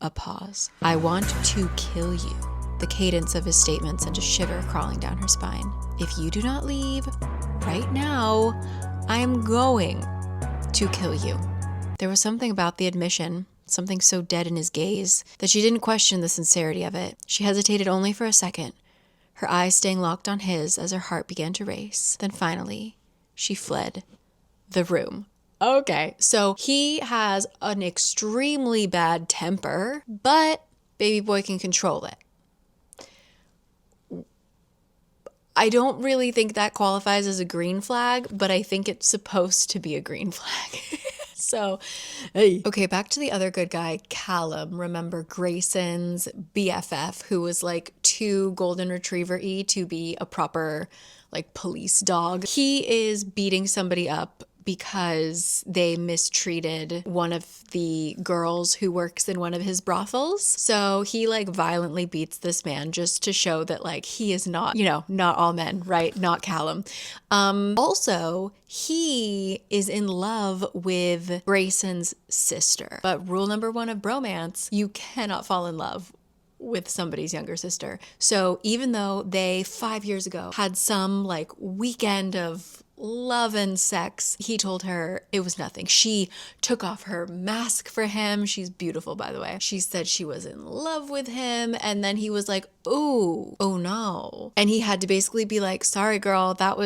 A pause. I want to kill you. The cadence of his statement sent a shiver crawling down her spine. If you do not leave right now, I am going to kill you. There was something about the admission, something so dead in his gaze, that she didn't question the sincerity of it. She hesitated only for a second, her eyes staying locked on his as her heart began to race. Then finally, she fled the room. Okay, so he has an extremely bad temper, but baby boy can control it. I don't really think that qualifies as a green flag, but I think it's supposed to be a green flag. So, hey. Okay, back to the other good guy, Callum. Remember Grayson's BFF, who was like too golden retriever-y to be a proper like police dog. He is beating somebody up because they mistreated one of the girls who works in one of his brothels. So he like violently beats this man just to show that like he is not, you know, not all men, right? Not Callum. Also, he is in love with Grayson's sister. But rule number 1 of bromance, you cannot fall in love with somebody's younger sister. So even though they 5 years ago had some like weekend of love and sex, he told her it was nothing. She took off her mask for him. She's beautiful, by the way. She said she was in love with him. And then he was like, ooh, oh no. And he had to basically be like, sorry, girl, that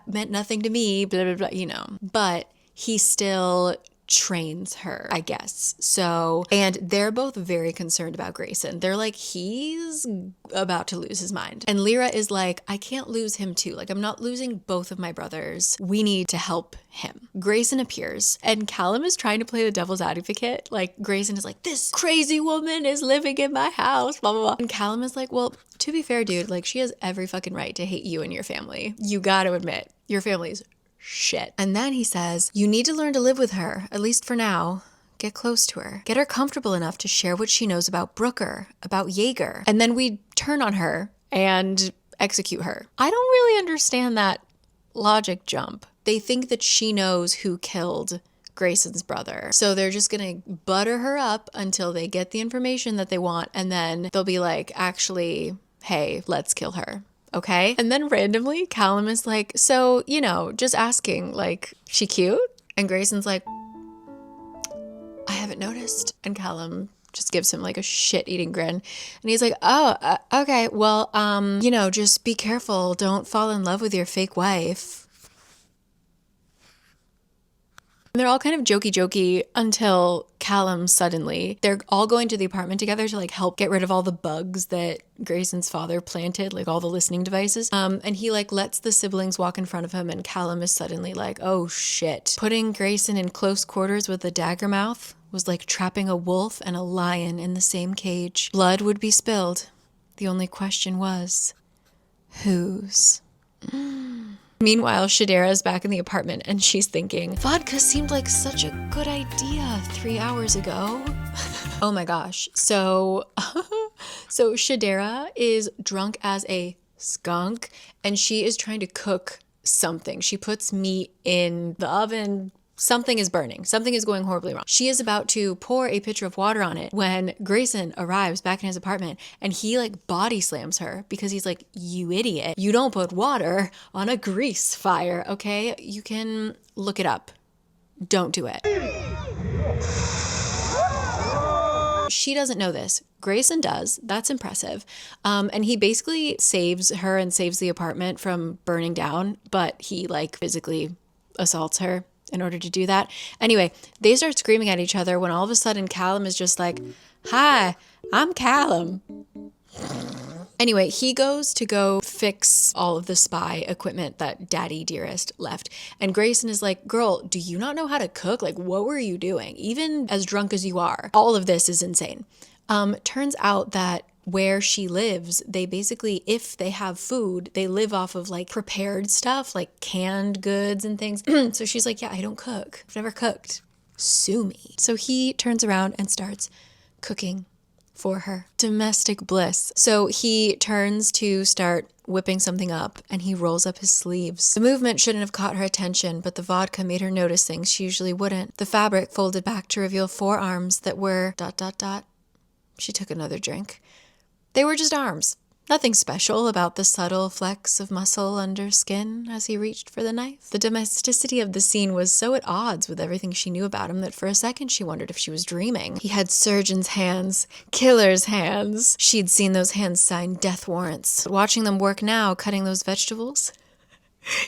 meant nothing to me, blah, blah, blah, you know. But he still trains her, I guess. So, and they're both very concerned about Grayson. They're like, he's about to lose his mind. And Lyra is like, I can't lose him too. Like, I'm not losing both of my brothers. We need to help him. Grayson appears and Callum is trying to play the devil's advocate. Like, Grayson is like, this crazy woman is living in my house, blah, blah, blah. And Callum is like, well, to be fair, dude, like, she has every fucking right to hate you and your family. You gotta admit, your family's shit. And then he says, you need to learn to live with her, at least for now. Get close to her. Get her comfortable enough to share what she knows about Brooker, about Jaeger. And then we turn on her and execute her. I don't really understand that logic jump. They think that she knows who killed Grayson's brother. So they're just gonna butter her up until they get the information that they want. And then they'll be like, actually, hey, let's kill her. Okay. And then randomly, Callum is like, so, you know, just asking, like, she cute? And Grayson's like, I haven't noticed. And Callum just gives him like a shit-eating grin. And he's like, oh, okay, well, you know, just be careful. Don't fall in love with your fake wife. And they're all kind of jokey until Callum suddenly, they're all going to the apartment together to like help get rid of all the bugs that Grayson's father planted, like all the listening devices. And he like lets the siblings walk in front of him and Callum is suddenly like, oh shit. Putting Grayson in close quarters with the Daggermouth was like trapping a wolf and a lion in the same cage. Blood would be spilled. The only question was, whose? Meanwhile, Shadera is back in the apartment and she's thinking, vodka seemed like such a good idea 3 hours ago. Oh my gosh. So Shadera is drunk as a skunk and she is trying to cook something. She puts meat in the oven. Something is burning. Something is going horribly wrong. She is about to pour a pitcher of water on it when Grayson arrives back in his apartment and he like body slams her because he's like, you idiot. You don't put water on a grease fire, okay? You can look it up. Don't do it. She doesn't know this. Grayson does. That's impressive. And he basically saves her and saves the apartment from burning down, but he like physically assaults her in order to do that. Anyway, they start screaming at each other when all of a sudden Callum is just like, "Hi, I'm Callum." Anyway, he goes to go fix all of the spy equipment that Daddy Dearest left. And Grayson is like, "Girl, do you not know how to cook? Like, what were you doing? Even as drunk as you are." All of this is insane. Turns out that where she lives, they basically, if they have food, they live off of like prepared stuff, like canned goods and things. So she's like, "Yeah, I don't cook. I've never cooked. Sue me." So he turns around and starts cooking for her. Domestic bliss. So he turns to start whipping something up and he rolls up his sleeves. The movement shouldn't have caught her attention, but the vodka made her notice things she usually wouldn't. The fabric folded back to reveal forearms that were ... She took another drink. They were just arms. Nothing special about the subtle flecks of muscle under skin as he reached for the knife. The domesticity of the scene was so at odds with everything she knew about him that for a second she wondered if she was dreaming. He had surgeon's hands, killer's hands. She'd seen those hands sign death warrants. Watching them work now, cutting those vegetables,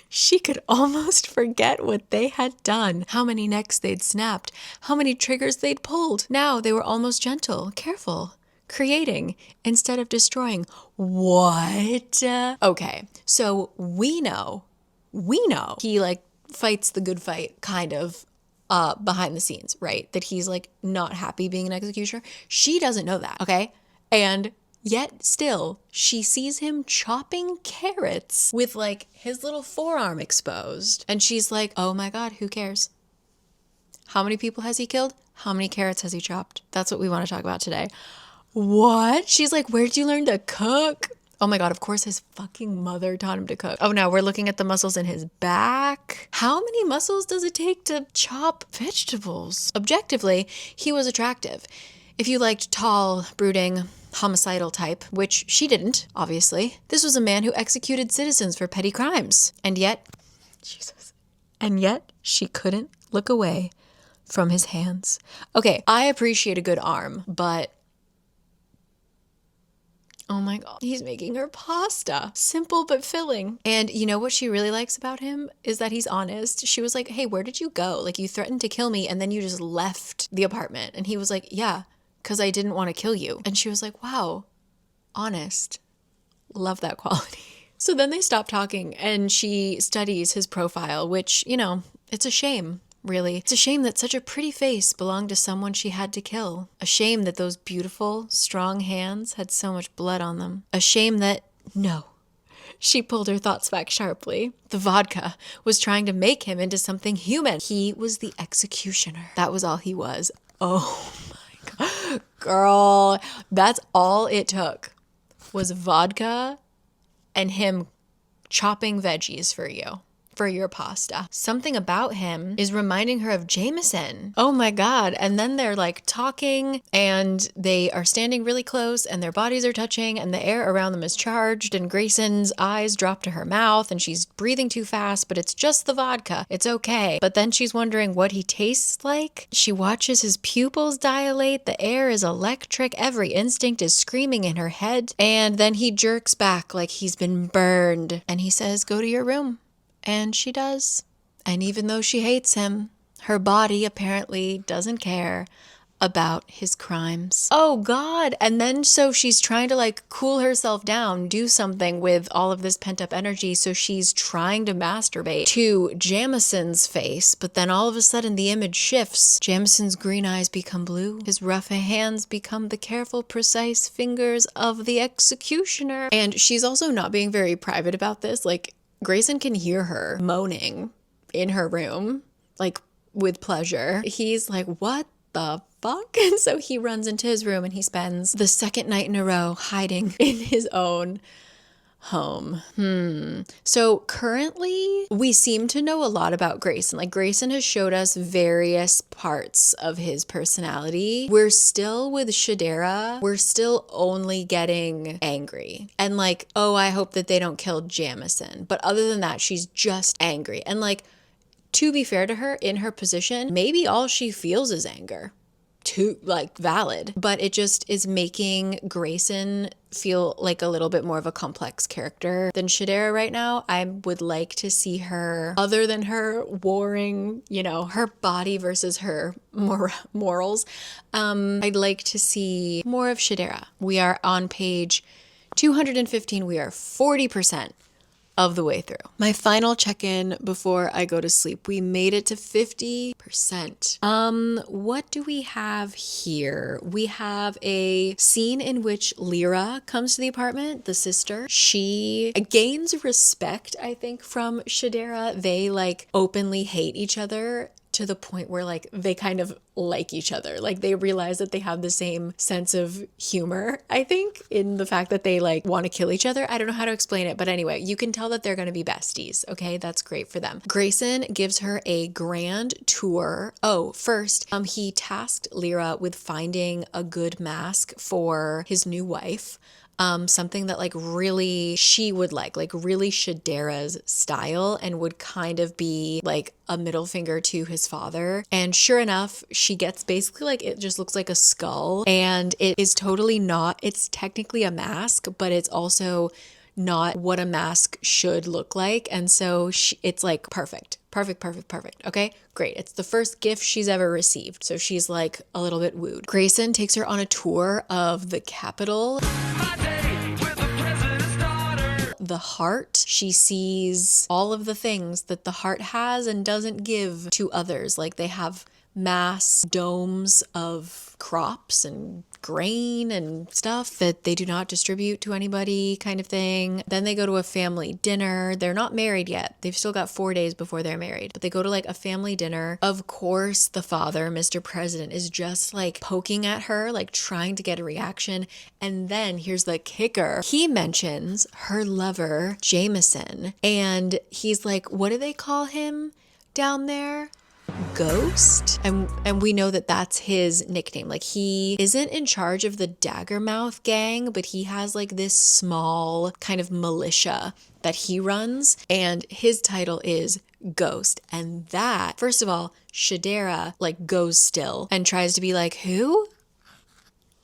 she could almost forget what they had done, how many necks they'd snapped, how many triggers they'd pulled. Now they were almost gentle, careful, creating instead of destroying. What? Okay, so we know he like fights the good fight kind of behind the scenes, right? That he's like not happy being an executioner. She doesn't know that, okay? And yet still she sees him chopping carrots with like his little forearm exposed. And she's like, "Oh my God, who cares? How many people has he killed? How many carrots has he chopped?" That's what we want to talk about today. What? She's like, "Where'd you learn to cook?" Oh my God, of course his fucking mother taught him to cook. Oh, now we're looking at the muscles in his back. How many muscles does it take to chop vegetables? Objectively, he was attractive. If you liked tall, brooding, homicidal type, which she didn't, obviously, this was a man who executed citizens for petty crimes. And yet, Jesus, she couldn't look away from his hands. Okay, I appreciate a good arm, but oh my God, he's making her pasta. Simple but filling. And you know what she really likes about him is that he's honest. She was like, "Hey, where did you go? Like, you threatened to kill me and then you just left the apartment." And he was like, "Yeah, because I didn't want to kill you." And she was like, "Wow, honest. Love that quality." So then they stop talking and she studies his profile, which, you know, it's a shame. Really. It's a shame that such a pretty face belonged to someone she had to kill. A shame that those beautiful, strong hands had so much blood on them. A shame that, no. She pulled her thoughts back sharply. The vodka was trying to make him into something human. He was the executioner. That was all he was. Oh my God. Girl, that's all it took was vodka and him chopping veggies for you. For your pasta. Something about him is reminding her of Jameson. Oh my God. And then they're like talking and they are standing really close and their bodies are touching and the air around them is charged and Grayson's eyes drop to her mouth and she's breathing too fast, but it's just the vodka. It's okay. But then she's wondering what he tastes like. She watches his pupils dilate. The air is electric. Every instinct is screaming in her head. And then he jerks back like he's been burned and he says, "Go to your room." And she does. And even though she hates him, her body apparently doesn't care about his crimes. Oh God. And then so she's trying to like cool herself down, do something with all of this pent up energy. So she's trying to masturbate to Jamison's face, but then all of a sudden the image shifts. Jamison's green eyes become blue. His rough hands become the careful, precise fingers of the executioner. And she's also not being very private about this. Like, Grayson can hear her moaning in her room, like with pleasure. He's like, "What the fuck?" And so he runs into his room and he spends the second night in a row hiding in his own home. So currently we seem to know a lot about Grayson. Like, Grayson has showed us various parts of his personality. We're still with Shadera. We're still only getting angry and like, "Oh, I hope that they don't kill Jamison." But other than that, she's just angry. And like, to be fair to her, in her position, maybe all she feels is anger. too like valid, but it just is making Grayson feel like a little bit more of a complex character than Shadera right now. I would like to see her, other than her warring, you know, her body versus her morals. I'd like to see more of Shadera. We are on page 215. We are 40% of the way through. My final check-in before I go to sleep. We made it to 50%. What do we have here? We have a scene in which Lyra comes to the apartment, the sister. She gains respect, I think, from Shadera. They like openly hate each other to the point where like they kind of like each other. Like they realize that they have the same sense of humor, I think, in the fact that they like want to kill each other. I don't know how to explain it, but anyway, you can tell that they're going to be besties. Okay, that's great for them. Grayson gives her a grand tour. Oh, first, he tasked Lyra with finding a good mask for his new wife. Something that like really she would like really Shadera's style and would kind of be like a middle finger to his father. And sure enough, she gets basically like, it just looks like a skull, and it is totally not, it's technically a mask, but it's also not what a mask should look like. And so it's like perfect. Okay, great. It's the first gift she's ever received. So she's like a little bit wooed. Grayson takes her on a tour of the Capitol. The heart. She sees all of the things that the heart has and doesn't give to others. Like they have mass domes of crops and grain and stuff that they do not distribute to anybody, kind of thing. Then they go to a family dinner. They're not married yet. They've still got 4 days before they're married, but they go to like a family dinner. Of course, the father, Mr. President, is just like poking at her, like trying to get a reaction. And then here's the kicker. He mentions her lover, Jameson, and he's like, what do they call him down there? Ghost. And we know that that's his nickname. Like he isn't in charge of the Daggermouth gang, but he has like this small kind of militia that he runs, and his title is Ghost. And that, first of all, Shadera like goes still and tries to be like, who?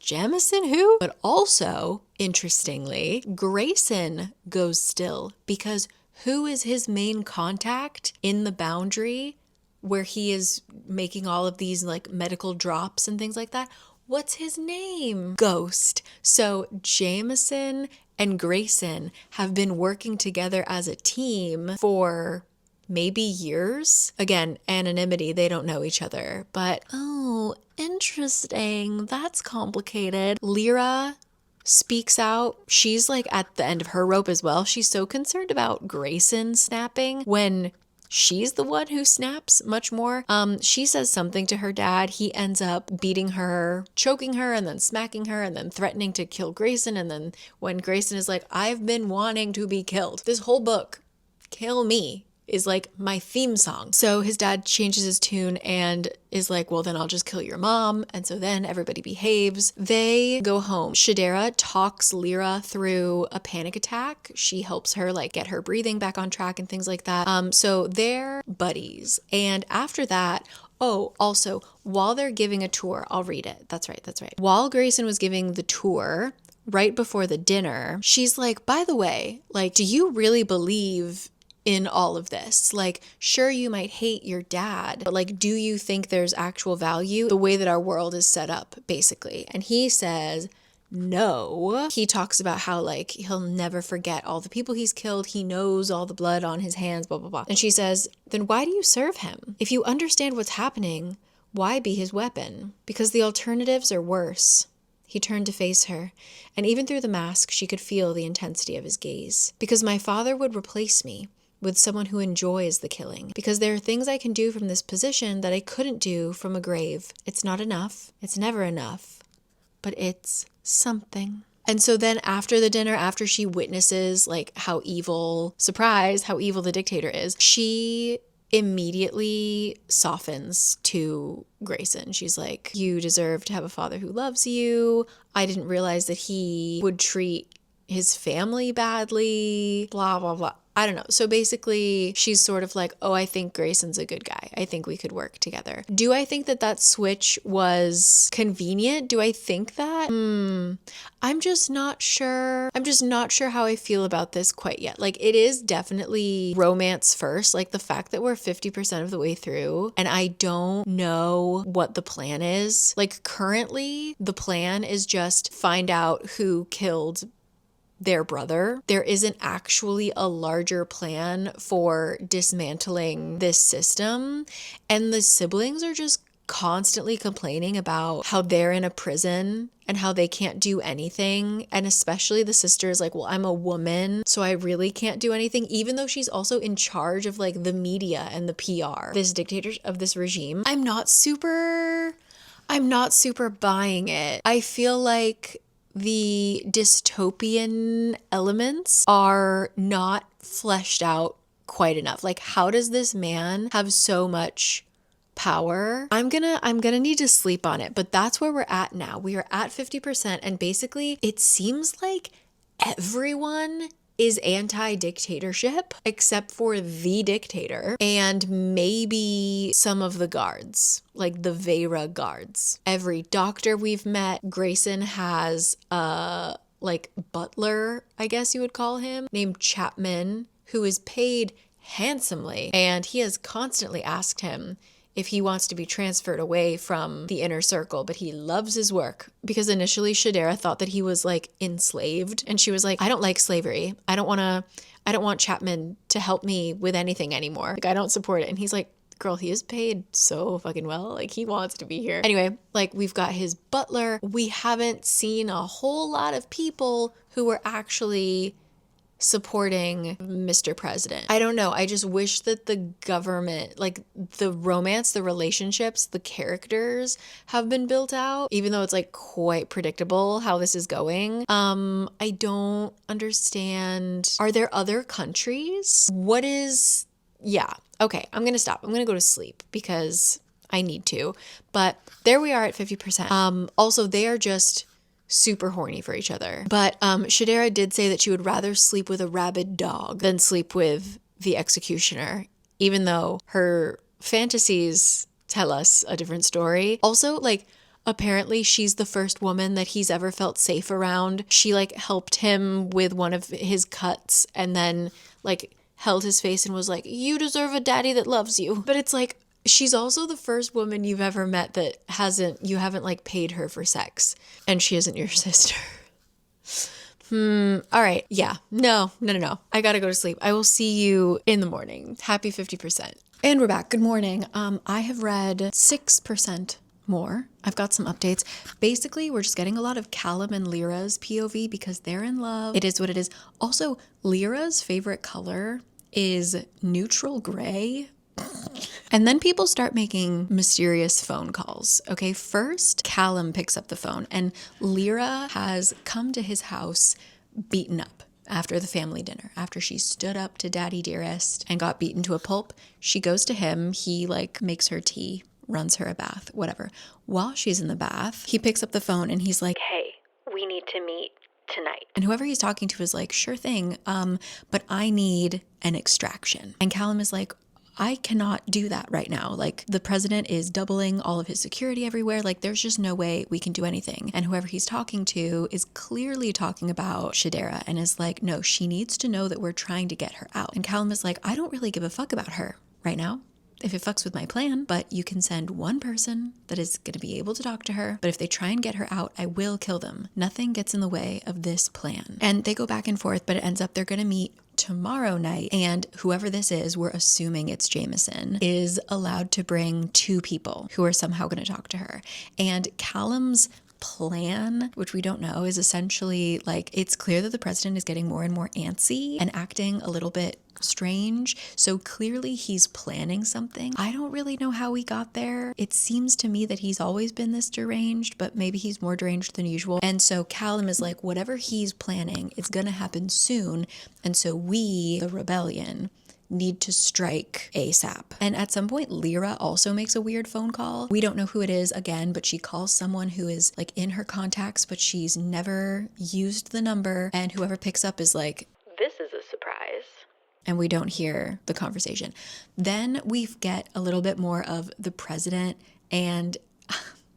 Jamison who? But also, interestingly, Grayson goes still, because who is his main contact in the Boundary where he is making all of these like medical drops and things like that? What's his name? Ghost. So Jameson and Grayson have been working together as a team for maybe years. Again, anonymity, they don't know each other, but oh, interesting. That's complicated. Lyra speaks out. She's like at the end of her rope as well. She's so concerned about Grayson snapping when she's the one who snaps much more. She says something to her dad. He ends up beating her, choking her, and then smacking her, and then threatening to kill Grayson. And then when Grayson is like, I've been wanting to be killed. This whole book, kill me, is like my theme song. So his dad changes his tune and is like, well, then I'll just kill your mom. And so then everybody behaves. They go home. Shadera talks Lyra through a panic attack. She helps her like get her breathing back on track and things like that. So they're buddies. And after that, oh, also, while they're giving a tour, I'll read it. That's right. While Grayson was giving the tour, right before the dinner, she's like, by the way, like, do you really believe in all of this? Like, sure, you might hate your dad, but like, do you think there's actual value the way that our world is set up, basically? And he says, no. He talks about how like he'll never forget all the people he's killed. He knows all the blood on his hands, blah, blah, blah. And she says, then why do you serve him? If you understand what's happening, why be his weapon? Because the alternatives are worse. He turned to face her, and even through the mask, she could feel the intensity of his gaze. Because my father would replace me with someone who enjoys the killing. Because there are things I can do from this position that I couldn't do from a grave. It's not enough. It's never enough. But it's something. And so then after the dinner, after she witnesses like how evil the dictator is, she immediately softens to Grayson. She's like, you deserve to have a father who loves you. I didn't realize that he would treat his family badly, blah, blah, blah. I don't know. So basically, she's sort of like, oh, I think Grayson's a good guy. I think we could work together. Do I think that that switch was convenient? Do I think that? I'm just not sure. I'm just not sure how I feel about this quite yet. Like, it is definitely romance first. Like, the fact that we're 50% of the way through and I don't know what the plan is. Like, currently, the plan is just find out who killed their brother. There isn't actually a larger plan for dismantling this system. And the siblings are just constantly complaining about how they're in a prison and how they can't do anything. And especially the sister is like, well, I'm a woman, so I really can't do anything, even though she's also in charge of like the media and the PR, this dictator of this regime. I'm not super buying it. I feel like the dystopian elements are not fleshed out quite enough. Like, how does this man have so much power? I'm gonna need to sleep on it, but that's where we're at now. We are at 50%, and basically it seems like everyone is anti-dictatorship except for the dictator and maybe some of the guards, like the Vera guards. Every doctor we've met, Grayson has a like butler, I guess you would call him, named Chapman, who is paid handsomely, and he has constantly asked him if he wants to be transferred away from the inner circle, but he loves his work. Because initially Shadera thought that he was like enslaved, and she was like, I don't like slavery. I don't want Chapman to help me with anything anymore. Like, I don't support it. And he's like, girl, he is paid so fucking well. Like, he wants to be here. Anyway, like, we've got his butler. We haven't seen a whole lot of people who were actually supporting Mr. President. I don't know. I just wish that the government, like the romance, the relationships, the characters have been built out, even though it's like quite predictable how this is going. I don't understand. Are there other countries? Yeah. Okay, I'm gonna stop. I'm gonna go to sleep because I need to. But there we are at 50%. Also, they are just super horny for each other. But Shadera did say that she would rather sleep with a rabid dog than sleep with the executioner, even though her fantasies tell us a different story. Also, like, apparently she's the first woman that he's ever felt safe around. She like helped him with one of his cuts and then like held his face and was like, you deserve a daddy that loves you. But it's like, she's also the first woman you've ever met that you haven't like paid her for sex, and she isn't your sister. All right. Yeah. No. I gotta go to sleep. I will see you in the morning. Happy 50%. And we're back. Good morning. I have read 6% more. I've got some updates. Basically, we're just getting a lot of Callum and Lyra's POV because they're in love. It is what it is. Also, Lyra's favorite color is neutral gray. And then people start making mysterious phone calls. Okay, first, Callum picks up the phone and Lyra has come to his house beaten up after the family dinner. After she stood up to Daddy Dearest and got beaten to a pulp, she goes to him. He like makes her tea, runs her a bath, whatever. While she's in the bath, he picks up the phone and he's like, hey, we need to meet tonight. And whoever he's talking to is like, sure thing, but I need an extraction. And Callum is like, I cannot do that right now. Like, the president is doubling all of his security everywhere. Like, there's just no way we can do anything. And whoever he's talking to is clearly talking about Shadera and is like, no, she needs to know that we're trying to get her out. And Callum is like, I don't really give a fuck about her right now if it fucks with my plan, but you can send one person that is going to be able to talk to her. But if they try and get her out, I will kill them. Nothing gets in the way of this plan. And they go back and forth, but it ends up they're going to meet tomorrow night, and whoever this is, we're assuming it's Jameson, is allowed to bring 2 people who are somehow going to talk to her. And Callum's plan, which we don't know, is essentially like, it's clear that the president is getting more and more antsy and acting a little bit strange. So clearly he's planning something. I don't really know how he got there. It seems to me that he's always been this deranged, but maybe he's more deranged than usual. And so Callum is like, whatever he's planning, it's gonna happen soon. And so we, the rebellion, need to strike ASAP. And at some point, Lyra also makes a weird phone call. We don't know who it is again, but she calls someone who is like in her contacts, but she's never used the number. And whoever picks up is like, this is a surprise. and we don't hear the conversation. Then we get a little bit more of the president, and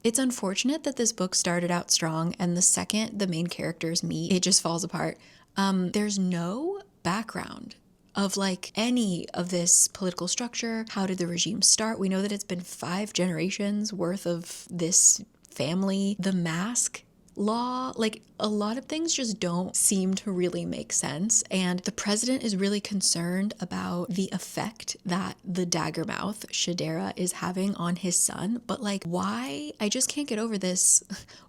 it's unfortunate that this book started out strong, and the second the main characters meet, it just falls apart. There's no background of like any of this political structure. How did the regime start? We know that it's been 5 generations worth of this family. The mask law, like a lot of things just don't seem to really make sense. And the president is really concerned about the effect that the Daggermouth, Shadera, is having on his son. But like, why? I just can't get over this.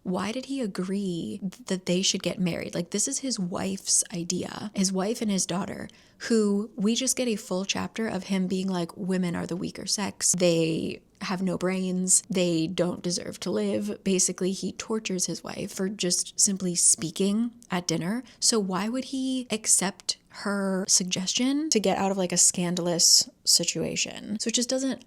Why did he agree that they should get married? Like, this is his wife's idea, his wife and his daughter, who we just get a full chapter of him being like, women are the weaker sex. They have no brains. They don't deserve to live. Basically, he tortures his wife for just simply speaking at dinner. So why would he accept her suggestion to get out of like a scandalous situation? So it just doesn't,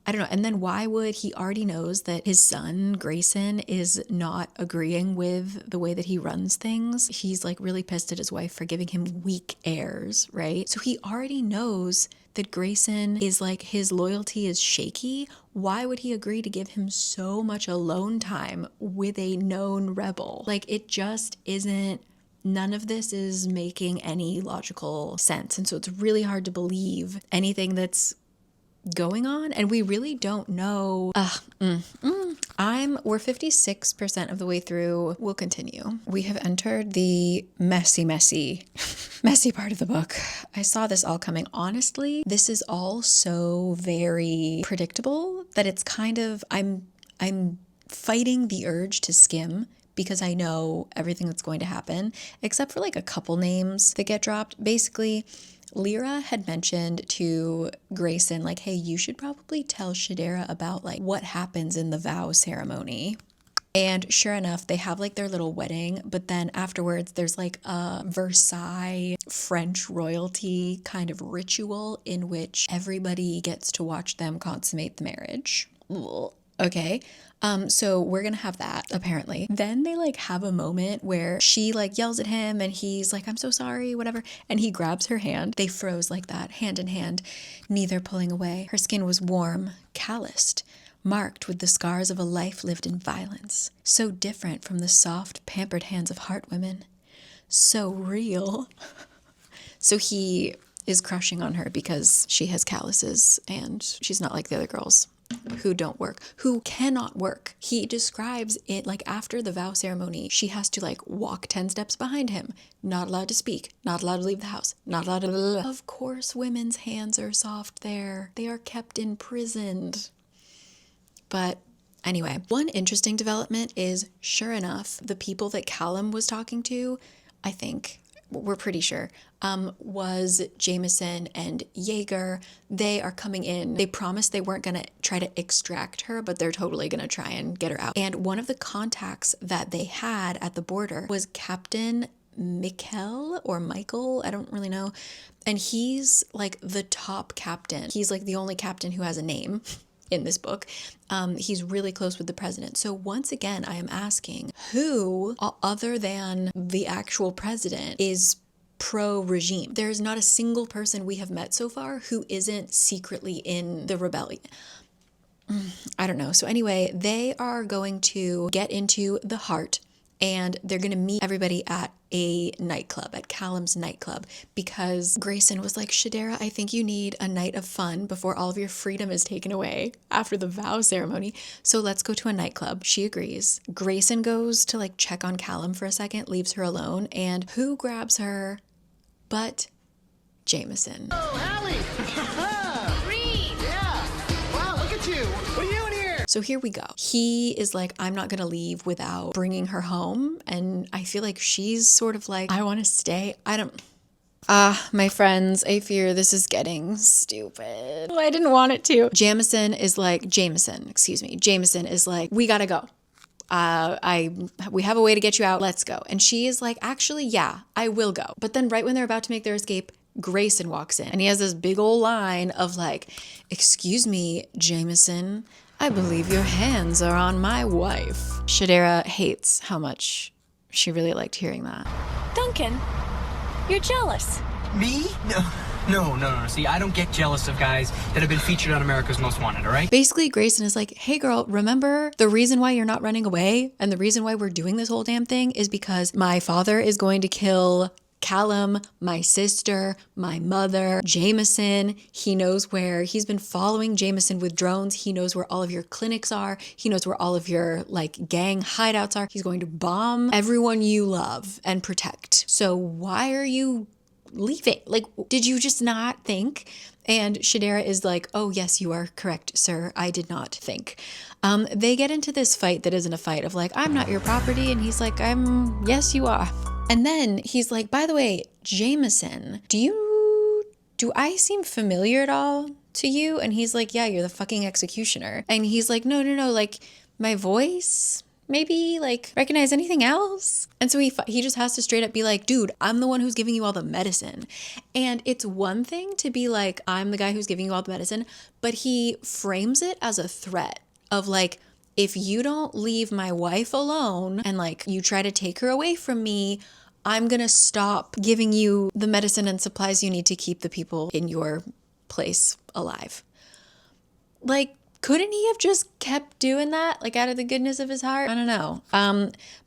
I don't know. And then why would he already knows that his son, Grayson, is not agreeing with the way that he runs things? He's like really pissed at his wife for giving him weak heirs, right? So he already knows that Grayson is like, his loyalty is shaky. Why would he agree to give him so much alone time with a known rebel? Like, it just isn't, none of this is making any logical sense. And so it's really hard to believe anything that's going on, and we really don't know. We're 56% of the way through. We'll continue. We have entered the messy part of the book. I saw this all coming. Honestly, this is all so very predictable that it's kind of, I'm fighting the urge to skim because I know everything that's going to happen, except for like a couple names that get dropped. Basically, Lyra had mentioned to Grayson, like, hey, you should probably tell Shadera about like what happens in the vow ceremony. And sure enough, they have like their little wedding, but then afterwards there's like a Versailles French royalty kind of ritual in which everybody gets to watch them consummate the marriage. Okay. So we're gonna have that, apparently. Then they like have a moment where she like yells at him and he's like, I'm so sorry, whatever. And he grabs her hand. They froze like that, hand in hand, neither pulling away. Her skin was warm, calloused, marked with the scars of a life lived in violence. So different from the soft, pampered hands of heart women. So real. So he is crushing on her because she has calluses and she's not like the other girls who don't work, who cannot work. He describes it like after the vow ceremony, she has to like walk 10 steps behind him, not allowed to speak, not allowed to leave the house, not allowed to... Of course, women's hands are soft there. They are kept imprisoned. But anyway, one interesting development is, sure enough, the people that Callum was talking to, I think, we're pretty sure, was Jameson and Jaeger. They are coming in. They promised they weren't going to try to extract her, but they're totally going to try and get her out. And one of the contacts that they had at the border was Captain Michael or Michael, I don't really know. And he's like the top captain. He's like the only captain who has a name in this book. He's really close with the president. So once again, I am asking, who other than the actual president is pro-regime? There's not a single person we have met so far who isn't secretly in the rebellion. I don't know. So anyway, they are going to get into the heart and they're going to meet everybody at a nightclub, at Callum's nightclub, because Grayson was like, Shadera, I think you need a night of fun before all of your freedom is taken away after the vow ceremony. So let's go to a nightclub. She agrees. Grayson goes to like check on Callum for a second, leaves her alone, and who grabs her but Jameson? Oh, Hallie! Reed! Yeah! Wow, look at you! What are you doing here? So here we go. He is like, I'm not gonna leave without bringing her home. And I feel like she's sort of like, I wanna stay. I don't... my friends, I fear this is getting stupid. I didn't want it to. Jameson is like, we gotta go. We have a way to get you out. Let's go. And she is like, actually, yeah, I will go. But then right when they're about to make their escape, Grayson walks in and he has this big old line of like, excuse me, Jameson, I believe your hands are on my wife. Shadera hates how much she really liked hearing that. Duncan, you're jealous. Me? No. See, I don't get jealous of guys that have been featured on America's Most Wanted, all right? Basically, Grayson is like, hey girl, remember the reason why you're not running away and the reason why we're doing this whole damn thing is because my father is going to kill Callum, my sister, my mother, Jameson. He knows where he's been following Jameson with drones. He knows where all of your clinics are. He knows where all of your like gang hideouts are. He's going to bomb everyone you love and protect. So why are you leaving? Like, did you just not think? And Shadera is like, oh yes, you are correct, sir. I did not think. They get into this fight that isn't a fight of like, I'm not your property. And he's like, yes, you are. And then he's like, by the way, Jameson, do I seem familiar at all to you? And he's like, yeah, you're the fucking executioner. And he's like, no, like my voice, maybe like recognize anything else? And so he just has to straight up be like, dude, I'm the one who's giving you all the medicine. And it's one thing to be like, I'm the guy who's giving you all the medicine, but he frames it as a threat of like, if you don't leave my wife alone and like you try to take her away from me, I'm gonna stop giving you the medicine and supplies you need to keep the people in your place alive. Like, couldn't he have just kept doing that, like out of the goodness of his heart? I don't know.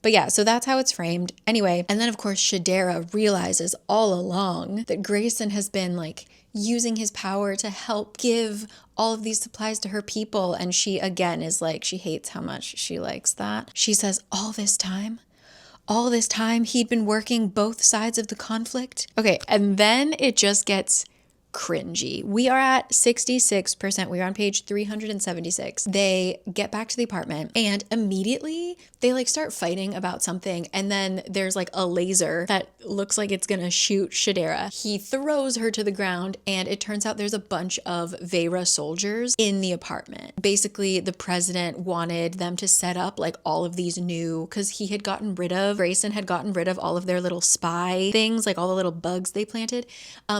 But yeah, so that's how it's framed. Anyway, and then of course Shadera realizes all along that Grayson has been like using his power to help give all of these supplies to her people. And she again is like, she hates how much she likes that. She says, all this time he'd been working both sides of the conflict. Okay, and then it just gets cringy. We are at 66%. We are on page 376. They get back to the apartment and immediately they like start fighting about something. And then there's like a laser that looks like it's gonna shoot Shadera. He throws her to the ground and it turns out there's a bunch of Vera soldiers in the apartment. Basically, the president wanted them to set up like all of these new, because Grayson had gotten rid of all of their little spy things, like all the little bugs they planted.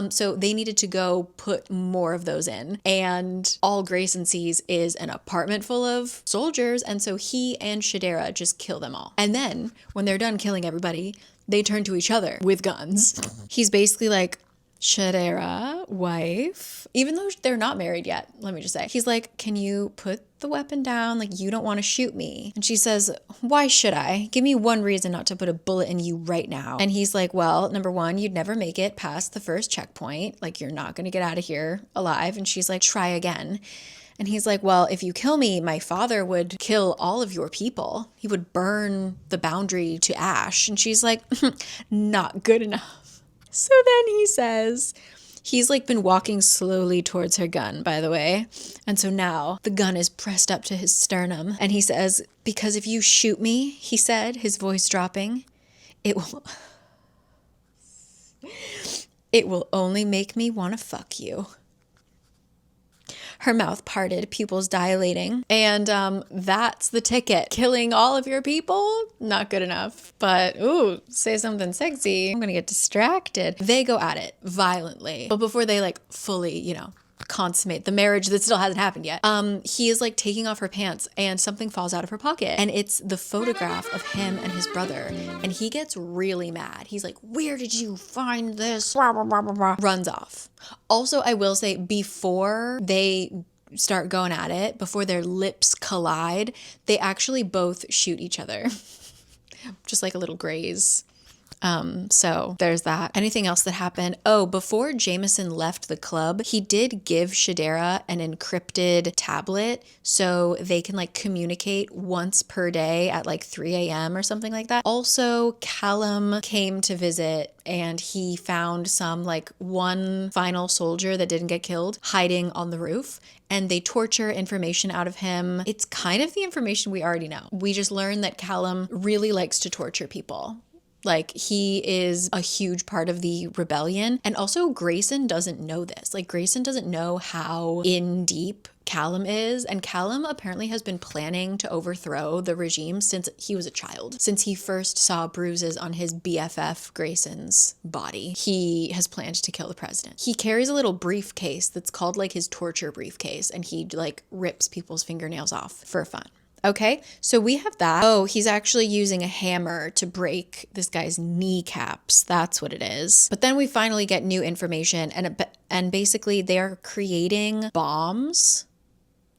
So they needed to go put more of those in. And all Grayson sees is an apartment full of soldiers. And so he and Shadera just kill them all. And then when they're done killing everybody, they turn to each other with guns. He's basically like, Shadera, wife, even though they're not married yet, let me just say, he's like, can you put the weapon down? Like, you don't want to shoot me. And she says, why should I? Give me one reason not to put a bullet in you right now. And he's like, well, number one, you'd never make it past the first checkpoint. Like, you're not going to get out of here alive. And she's like, try again. And he's like, well, if you kill me, my father would kill all of your people. He would burn the boundary to ash. And she's like, not good enough. So then he says, he's like been walking slowly towards her gun, by the way. And so now the gun is pressed up to his sternum. And he says, because if you shoot me, he said, his voice dropping, it will only make me want to fuck you. Her mouth parted, pupils dilating. And that's the ticket. Killing all of your people? Not good enough. But, ooh, say something sexy. I'm gonna get distracted. They go at it violently. But before they like fully, consummate the marriage that still hasn't happened yet, he is like taking off her pants and something falls out of her pocket. And it's the photograph of him and his brother. And he gets really mad. He's like, where did you find this? Runs off. Also, I will say, before they start going at it, before their lips collide, they actually both shoot each other. Just like a little graze. So there's that. Anything else that happened? Oh, before Jameson left the club, he did give Shadera an encrypted tablet so they can like communicate once per day at like 3 a.m. or something like that. Also, Callum came to visit and he found some like one final soldier that didn't get killed hiding on the roof. And they torture information out of him. It's kind of the information we already know. We just learned that Callum really likes to torture people. Like, he is a huge part of the rebellion. And also, Grayson doesn't know this. Like, Grayson doesn't know how in deep Callum is. And Callum apparently has been planning to overthrow the regime since he was a child. Since he first saw bruises on his BFF Grayson's body, he has planned to kill the president. He carries a little briefcase that's called like his torture briefcase. And he like rips people's fingernails off for fun. Okay, so we have that. Oh, he's actually using a hammer to break this guy's kneecaps. That's what it is. But then we finally get new information, and basically they are creating bombs.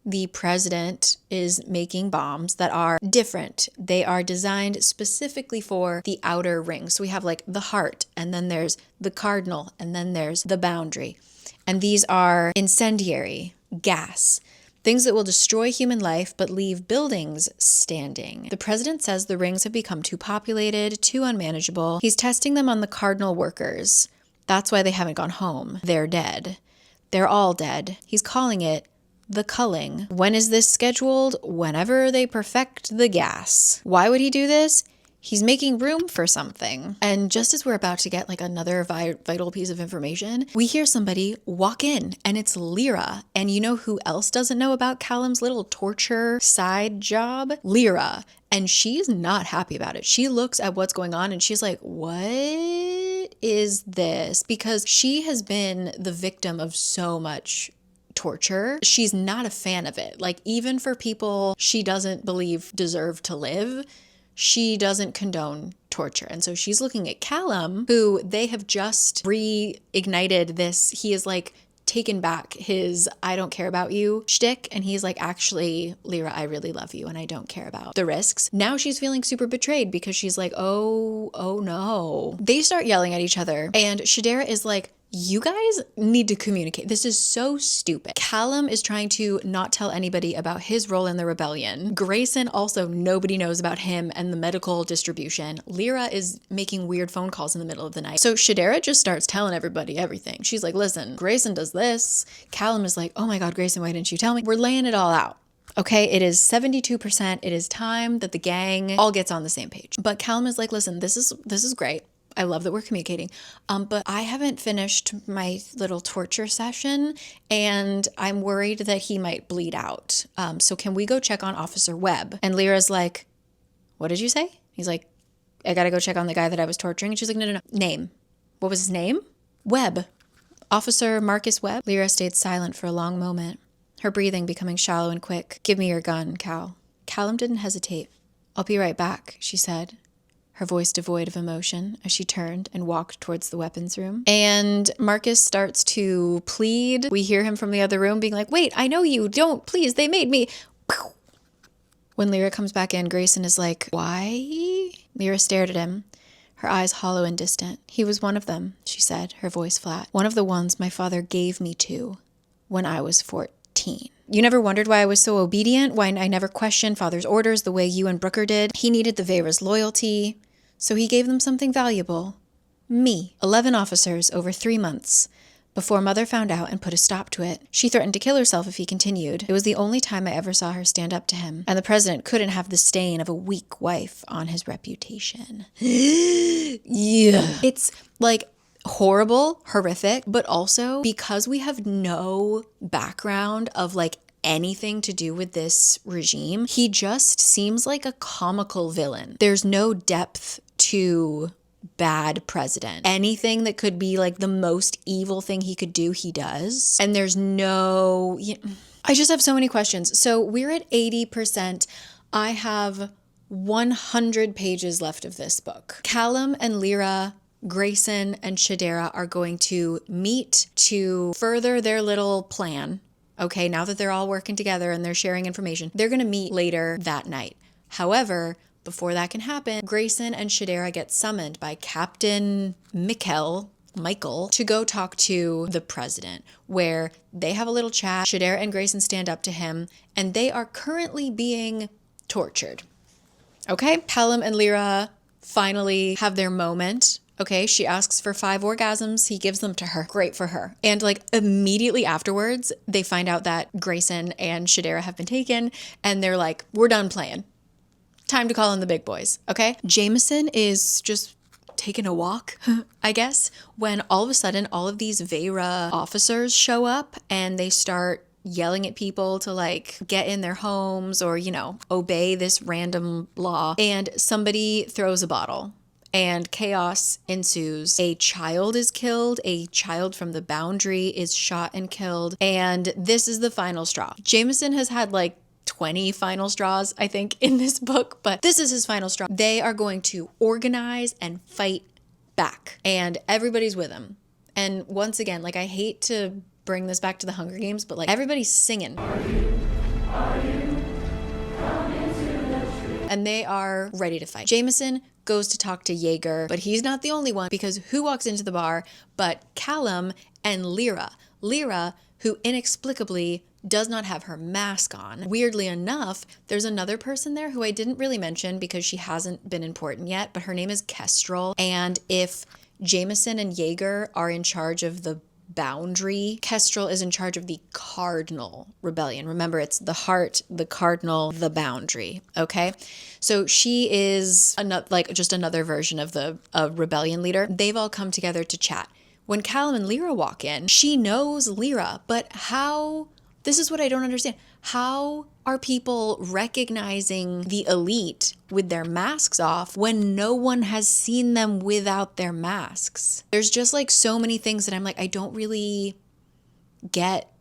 The president is making bombs that are different. They are designed specifically for the outer ring. So we have like the heart, and then there's the cardinal, and then there's the boundary. And these are incendiary, gas, things that will destroy human life but leave buildings standing. The president says the rings have become too populated, too unmanageable. He's testing them on the cardinal workers. That's why they haven't gone home. They're dead. They're all dead. He's calling it the culling. When is this scheduled? Whenever they perfect the gas. Why would he do this? He's making room for something. And just as we're about to get like another vital piece of information, we hear somebody walk in, and it's Lyra. And you know who else doesn't know about Callum's little torture side job? Lyra. And she's not happy about it. She looks at what's going on and she's like, what is this? Because she has been the victim of so much torture. She's not a fan of it. Like, even for people she doesn't believe deserve to live, she doesn't condone torture. And so she's looking at Callum, who they have just reignited this. He is like taken back his I don't care about you shtick. And he's like, actually, Lyra, I really love you and I don't care about the risks. Now she's feeling super betrayed because she's like, oh no. They start yelling at each other. And Shadera is like, you guys need to communicate. This is so stupid. Callum is trying to not tell anybody about his role in the rebellion. Grayson also, nobody knows about him and the medical distribution. Lyra is making weird phone calls in the middle of the night. So Shadera just starts telling everybody everything. She's like, listen, Grayson does this. Callum is like, oh my God, Grayson, why didn't you tell me? We're laying it all out. Okay, it is 72%. It is time that the gang all gets on the same page. But Callum is like, listen, this is great. I love that we're communicating, but I haven't finished my little torture session and I'm worried that he might bleed out. So can we go check on Officer Webb? And Lyra's like, what did you say? He's like, I gotta go check on the guy that I was torturing. And she's like, no. Name. What was his name? Webb. Officer Marcus Webb. Lyra stayed silent for a long moment, her breathing becoming shallow and quick. Give me your gun, Cal. Callum didn't hesitate. I'll be right back, she said, her voice devoid of emotion as she turned and walked towards the weapons room. And Marcus starts to plead. We hear him from the other room being like, wait, I know you. Don't, please, they made me. When Lyra comes back in, Grayson is like, why? Lyra stared at him, her eyes hollow and distant. He was one of them, she said, her voice flat. One of the ones my father gave me to when I was 14. You never wondered why I was so obedient, why I never questioned father's orders the way you and Brooker did. He needed the Vera's loyalty, so he gave them something valuable. Me. 11 officers over 3 months. Before Mother found out and put a stop to it. She threatened to kill herself if he continued. It was the only time I ever saw her stand up to him. And the president couldn't have the stain of a weak wife on his reputation. Yeah. It's like horrible, horrific, but also because we have no background of like anything to do with this regime, he just seems like a comical villain. There's no depth to bad president. Anything that could be like the most evil thing he could do, he does. And there's no... I just have so many questions. So we're at 80%. I have 100 pages left of this book. Callum and Lyra, Grayson and Shadera are going to meet to further their little plan. Okay, now that they're all working together and they're sharing information, they're going to meet later that night. However, before that can happen, Grayson and Shadera get summoned by Captain Michael to go talk to the president, where they have a little chat. Shadera and Grayson stand up to him, and they are currently being tortured. Okay, Callum and Lyra finally have their moment. Okay, she asks for 5 orgasms. He gives them to her. Great for her. And like immediately afterwards, they find out that Grayson and Shadera have been taken, and they're like, we're done playing. Time to call in the big boys, okay? Jameson is just taking a walk, I guess, when all of a sudden all of these Vera officers show up and they start yelling at people to like get in their homes or, you know, obey this random law. And somebody throws a bottle and chaos ensues. A child is killed. A child from the boundary is shot and killed. And this is the final straw. Jameson has had like 20 final straws, I think, in this book, but this is his final straw. They are going to organize and fight back, and everybody's with him. And once again, like, I hate to bring this back to the Hunger Games, but like, everybody's singing. And they are ready to fight. Jameson goes to talk to Jaeger, but he's not the only one, because who walks into the bar but Callum and Lyra. Lyra, who inexplicably does not have her mask on. Weirdly enough, there's another person there who I didn't really mention because she hasn't been important yet, but her name is Kestrel. And if Jameson and Jaeger are in charge of the boundary, Kestrel is in charge of the Cardinal Rebellion. Remember, it's the heart, the cardinal, the boundary. Okay, so she is just another version of the rebellion leader. They've all come together to chat. When Callum and Lyra walk in, she knows Lyra, but how? This is what I don't understand. How are people recognizing the elite with their masks off when no one has seen them without their masks? There's just like so many things that I'm like, I don't really get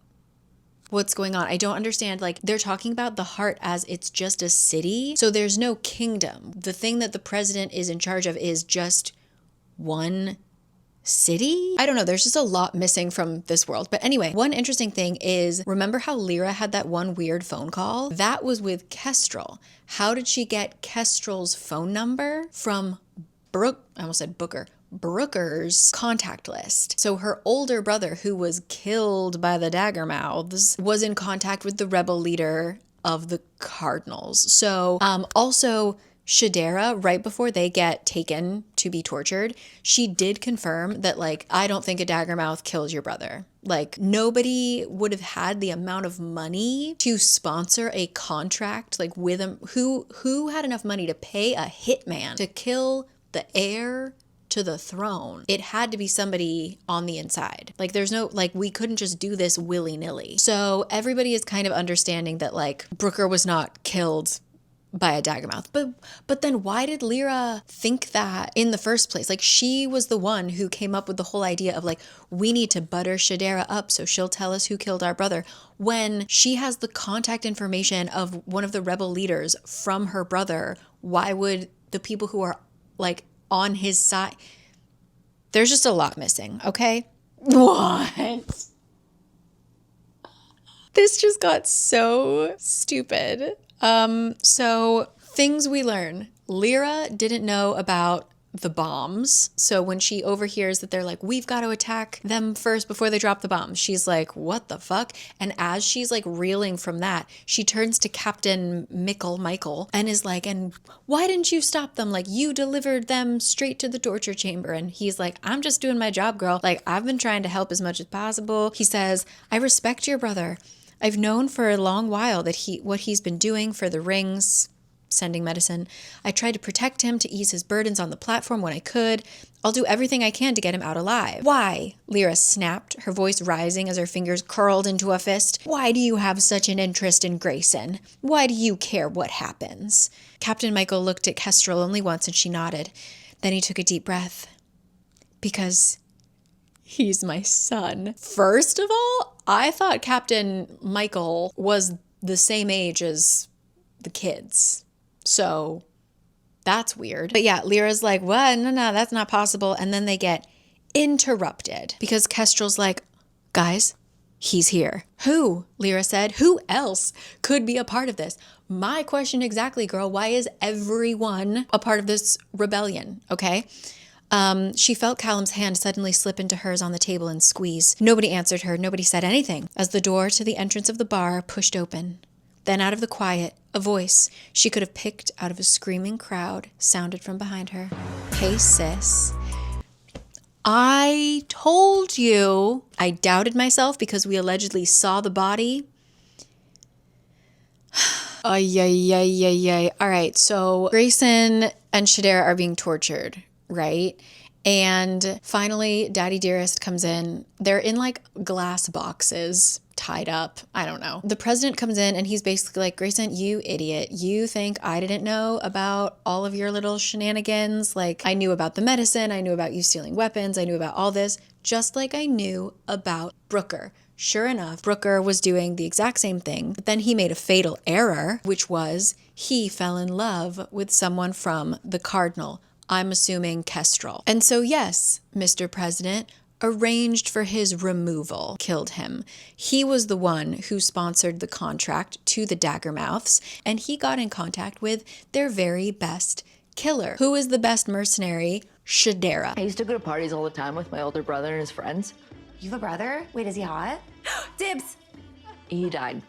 what's going on. I don't understand. Like, they're talking about the heart as it's just a city. So there's no kingdom. The thing that the president is in charge of is just one city? I don't know. There's just a lot missing from this world. But anyway, one interesting thing is, remember how Lyra had that one weird phone call? That was with Kestrel. How did she get Kestrel's phone number? From Brooker's contact list. So her older brother, who was killed by the Daggermouths, was in contact with the rebel leader of the Cardinals. So also Shadera, right before they get taken to be tortured, she did confirm that, like, I don't think a Daggermouth killed your brother. Like, nobody would have had the amount of money to sponsor a contract, like, with him. Who had enough money to pay a hitman to kill the heir to the throne? It had to be somebody on the inside. Like, there's no, like, we couldn't just do this willy-nilly. So everybody is kind of understanding that, like, Brooker was not killed by a Daggermouth. But then why did Lyra think that in the first place? Like, she was the one who came up with the whole idea of, like, we need to butter Shadera up so she'll tell us who killed our brother, when she has the contact information of one of the rebel leaders from her brother. Why would the people who are, like, on his side? There's just a lot missing, okay? What? This just got so stupid. So things we learn. Lyra didn't know about the bombs. So when she overhears that they're like, we've got to attack them first before they drop the bombs, she's like, what the fuck? And as she's like reeling from that, she turns to Captain Michael, and is like, and why didn't you stop them? Like, you delivered them straight to the torture chamber. And he's like, I'm just doing my job, girl. Like, I've been trying to help as much as possible. He says, I respect your brother. I've known for a long while that what he's been doing for the rings, sending medicine. I tried to protect him, to ease his burdens on the platform when I could. I'll do everything I can to get him out alive. Why? Lyra snapped, her voice rising as her fingers curled into a fist. Why do you have such an interest in Grayson? Why do you care what happens? Captain Michael looked at Kestrel only once, and she nodded. Then he took a deep breath. Because he's my son. First of all, I thought Captain Michael was the same age as the kids. So that's weird. But yeah, Lyra's like, what? No, that's not possible. And then they get interrupted because Kestrel's like, guys, he's here. Who? Lyra said. Who else could be a part of this? My question exactly, girl. Why is everyone a part of this rebellion? Okay. She felt Callum's hand suddenly slip into hers on the table and squeeze. Nobody answered her. Nobody said anything as the door to the entrance of the bar pushed open. Then out of the quiet, a voice she could have picked out of a screaming crowd sounded from behind her. Hey, sis. I told you. I doubted myself because we allegedly saw the body. Ay. All right, so Grayson and Shadera are being tortured, right? And finally, Daddy Dearest comes in. They're in like glass boxes tied up. I don't know. The president comes in and he's basically like, Grayson, you idiot. You think I didn't know about all of your little shenanigans? Like, I knew about the medicine. I knew about you stealing weapons. I knew about all this, just like I knew about Brooker. Sure enough, Brooker was doing the exact same thing, but then he made a fatal error, which was he fell in love with someone from the Cardinal. I'm assuming Kestrel. And so yes, Mr. President arranged for his removal, killed him. He was the one who sponsored the contract to the Daggermouths, and he got in contact with their very best killer. Who is the best mercenary? Shadera. I used to go to parties all the time with my older brother and his friends. You have a brother? Wait, is he hot? Dibs! He died.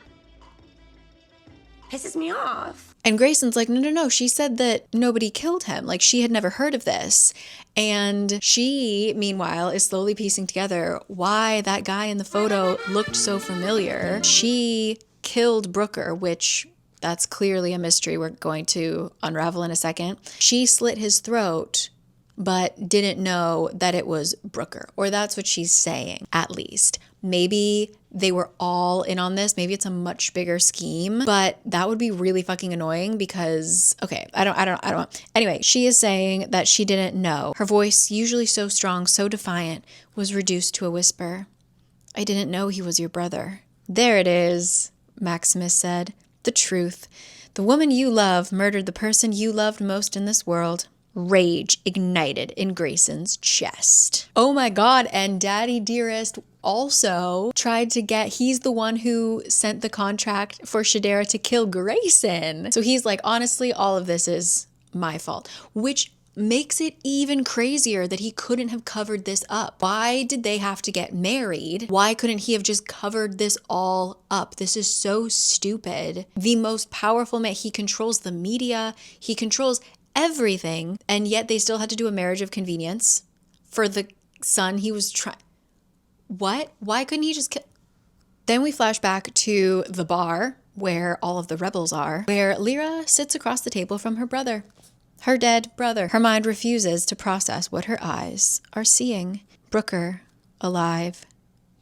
Pisses me off. And Grayson's like, no. She said that nobody killed him. Like, she had never heard of this. And she, meanwhile, is slowly piecing together why that guy in the photo looked so familiar. She killed Brooker, which that's clearly a mystery we're going to unravel in a second. She slit his throat, but didn't know that it was Brooker. Or that's what she's saying, at least. Maybe they were all in on this. Maybe it's a much bigger scheme, but that would be really fucking annoying because, okay, I don't. Anyway, she is saying that she didn't know. Her voice, usually so strong, so defiant, was reduced to a whisper. I didn't know he was your brother. There it is, Maximus said. The truth. The woman you love murdered the person you loved most in this world. Rage ignited in Grayson's chest. Oh my God, and Daddy Dearest also tried to he's the one who sent the contract for Shadera to kill Grayson. So he's like, honestly, all of this is my fault, which makes it even crazier that he couldn't have covered this up. Why did they have to get married? Why couldn't he have just covered this all up? This is so stupid. The most powerful man, he controls the media, he controls everything, and yet they still had to do a marriage of convenience for the son he was trying. What? Why couldn't he just kill? Then we flash back to the bar where all of the rebels are, where Lyra sits across the table from her brother, her dead brother. Her mind refuses to process what her eyes are seeing. Brooker, alive,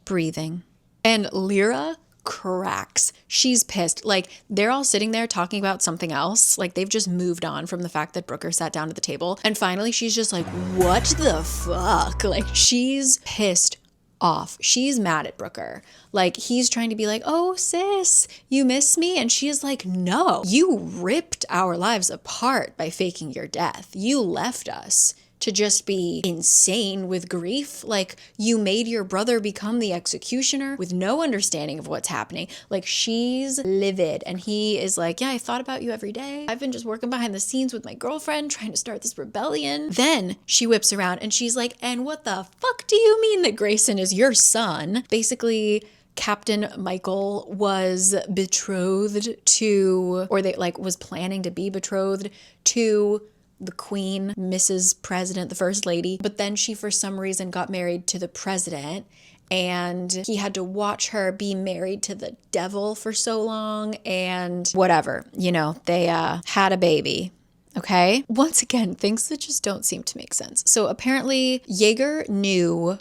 breathing. And Lyra cracks. She's pissed. Like, they're all sitting there talking about something else. Like, they've just moved on from the fact that Brooker sat down at the table. And finally, she's just like, what the fuck? Like, she's pissed off. She's mad at Brooker. Like, he's trying to be like, oh, sis, you miss me? And she is like, no, you ripped our lives apart by faking your death. You left us to just be insane with grief. Like, you made your brother become the executioner with no understanding of what's happening. Like, she's livid. And he is like, yeah, I thought about you every day. I've been just working behind the scenes with my girlfriend trying to start this rebellion. Then she whips around and she's like, and what the fuck do you mean that Grayson is your son? Basically, Captain Michael was betrothed to, or they was planning to be betrothed to the Queen, Mrs. President, the First Lady, but then she for some reason got married to the president, and he had to watch her be married to the devil for so long, and whatever, they had a baby. Okay? Once again, things that just don't seem to make sense. So apparently Jaeger knew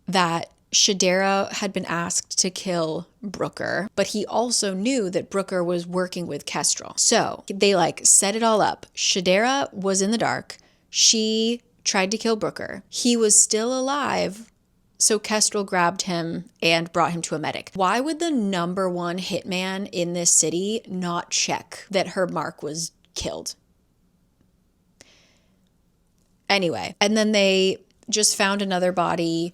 that Shadera had been asked to kill Brooker, but he also knew that Brooker was working with Kestrel. So they set it all up. Shadera was in the dark. She tried to kill Brooker. He was still alive. So Kestrel grabbed him and brought him to a medic. Why would the number one hitman in this city not check that her mark was killed? Anyway, and then they just found another body,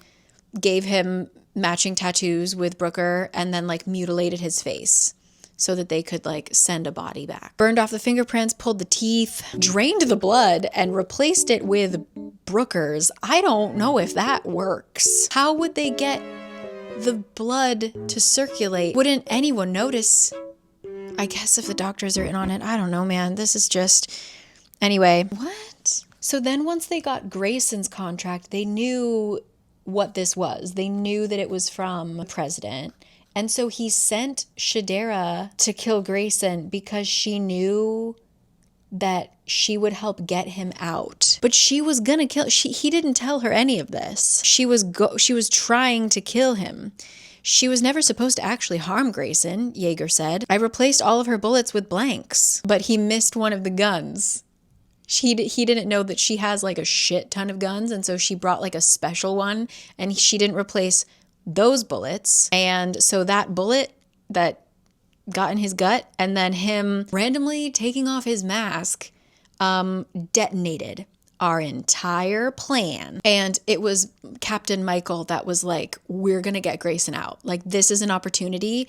gave him matching tattoos with Brooker, and then mutilated his face so that they could send a body back. Burned off the fingerprints, pulled the teeth, drained the blood, and replaced it with Brooker's. I don't know if that works. How would they get the blood to circulate? Wouldn't anyone notice? I guess if the doctors are in on it, I don't know, man. This is just... Anyway, what? So then once they got Grayson's contract, they knew what this was. They knew that it was from the president. And so he sent Shadera to kill Grayson because she knew that she would help get him out. But she was gonna kill, he didn't tell her any of this. She was trying to kill him. She was never supposed to actually harm Grayson, Jaeger said. I replaced all of her bullets with blanks, but he missed one of the guns. He didn't know that she has a shit ton of guns, and so she brought a special one, and she didn't replace those bullets. And so that bullet that got in his gut and then him randomly taking off his mask detonated our entire plan. And it was Captain Michael that was like, we're gonna get Grayson out. Like, this is an opportunity.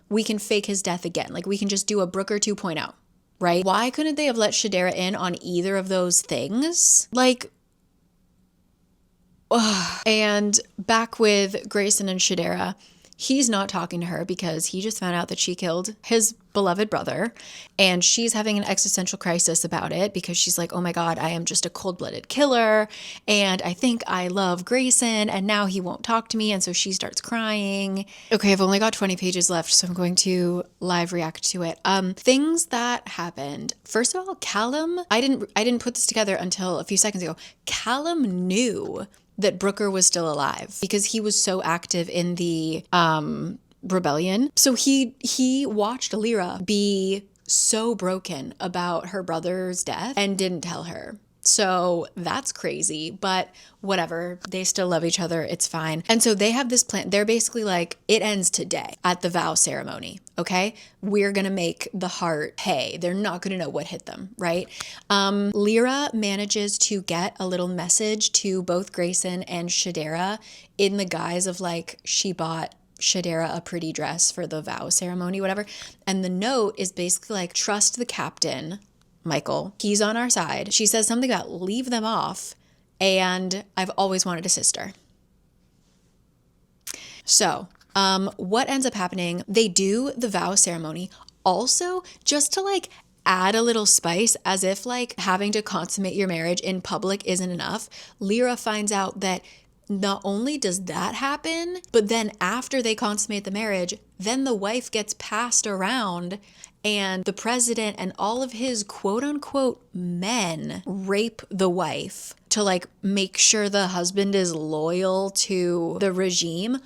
We can fake his death again. Like, we can just do a Brooker 2.0, right? Why couldn't they have let Shadera in on either of those things? Like, ugh. And back with Grayson and Shadera, he's not talking to her because he just found out that she killed his beloved brother, and she's having an existential crisis about it because she's like, oh my God, I am just a cold-blooded killer, and I think I love Grayson, and now he won't talk to me, and so she starts crying. Okay, I've only got 20 pages left, so I'm going to live react to it. Things that happened. First of all, Callum, I didn't put this together until a few seconds ago. Callum knew that Brooker was still alive because he was so active in the rebellion. So he watched Lyra be so broken about her brother's death and didn't tell her. So that's crazy, but whatever. They still love each other. It's fine. And so they have this plan. They're basically like, it ends today at the vow ceremony. Okay. We're going to make the heart pay. They're not going to know what hit them. Right. Lyra manages to get a little message to both Grayson and Shadera in the guise of like, she bought Shadera a pretty dress for the vow ceremony, whatever. And the note is basically like, trust the captain, Michael. He's on our side. She says something about leave them off, and I've always wanted a sister. So, what ends up happening, they do the vow ceremony also just to like add a little spice, as if like having to consummate your marriage in public isn't enough. Lyra finds out that not only does that happen, but then after they consummate the marriage, then the wife gets passed around and the president and all of his quote unquote men rape the wife to like make sure the husband is loyal to the regime.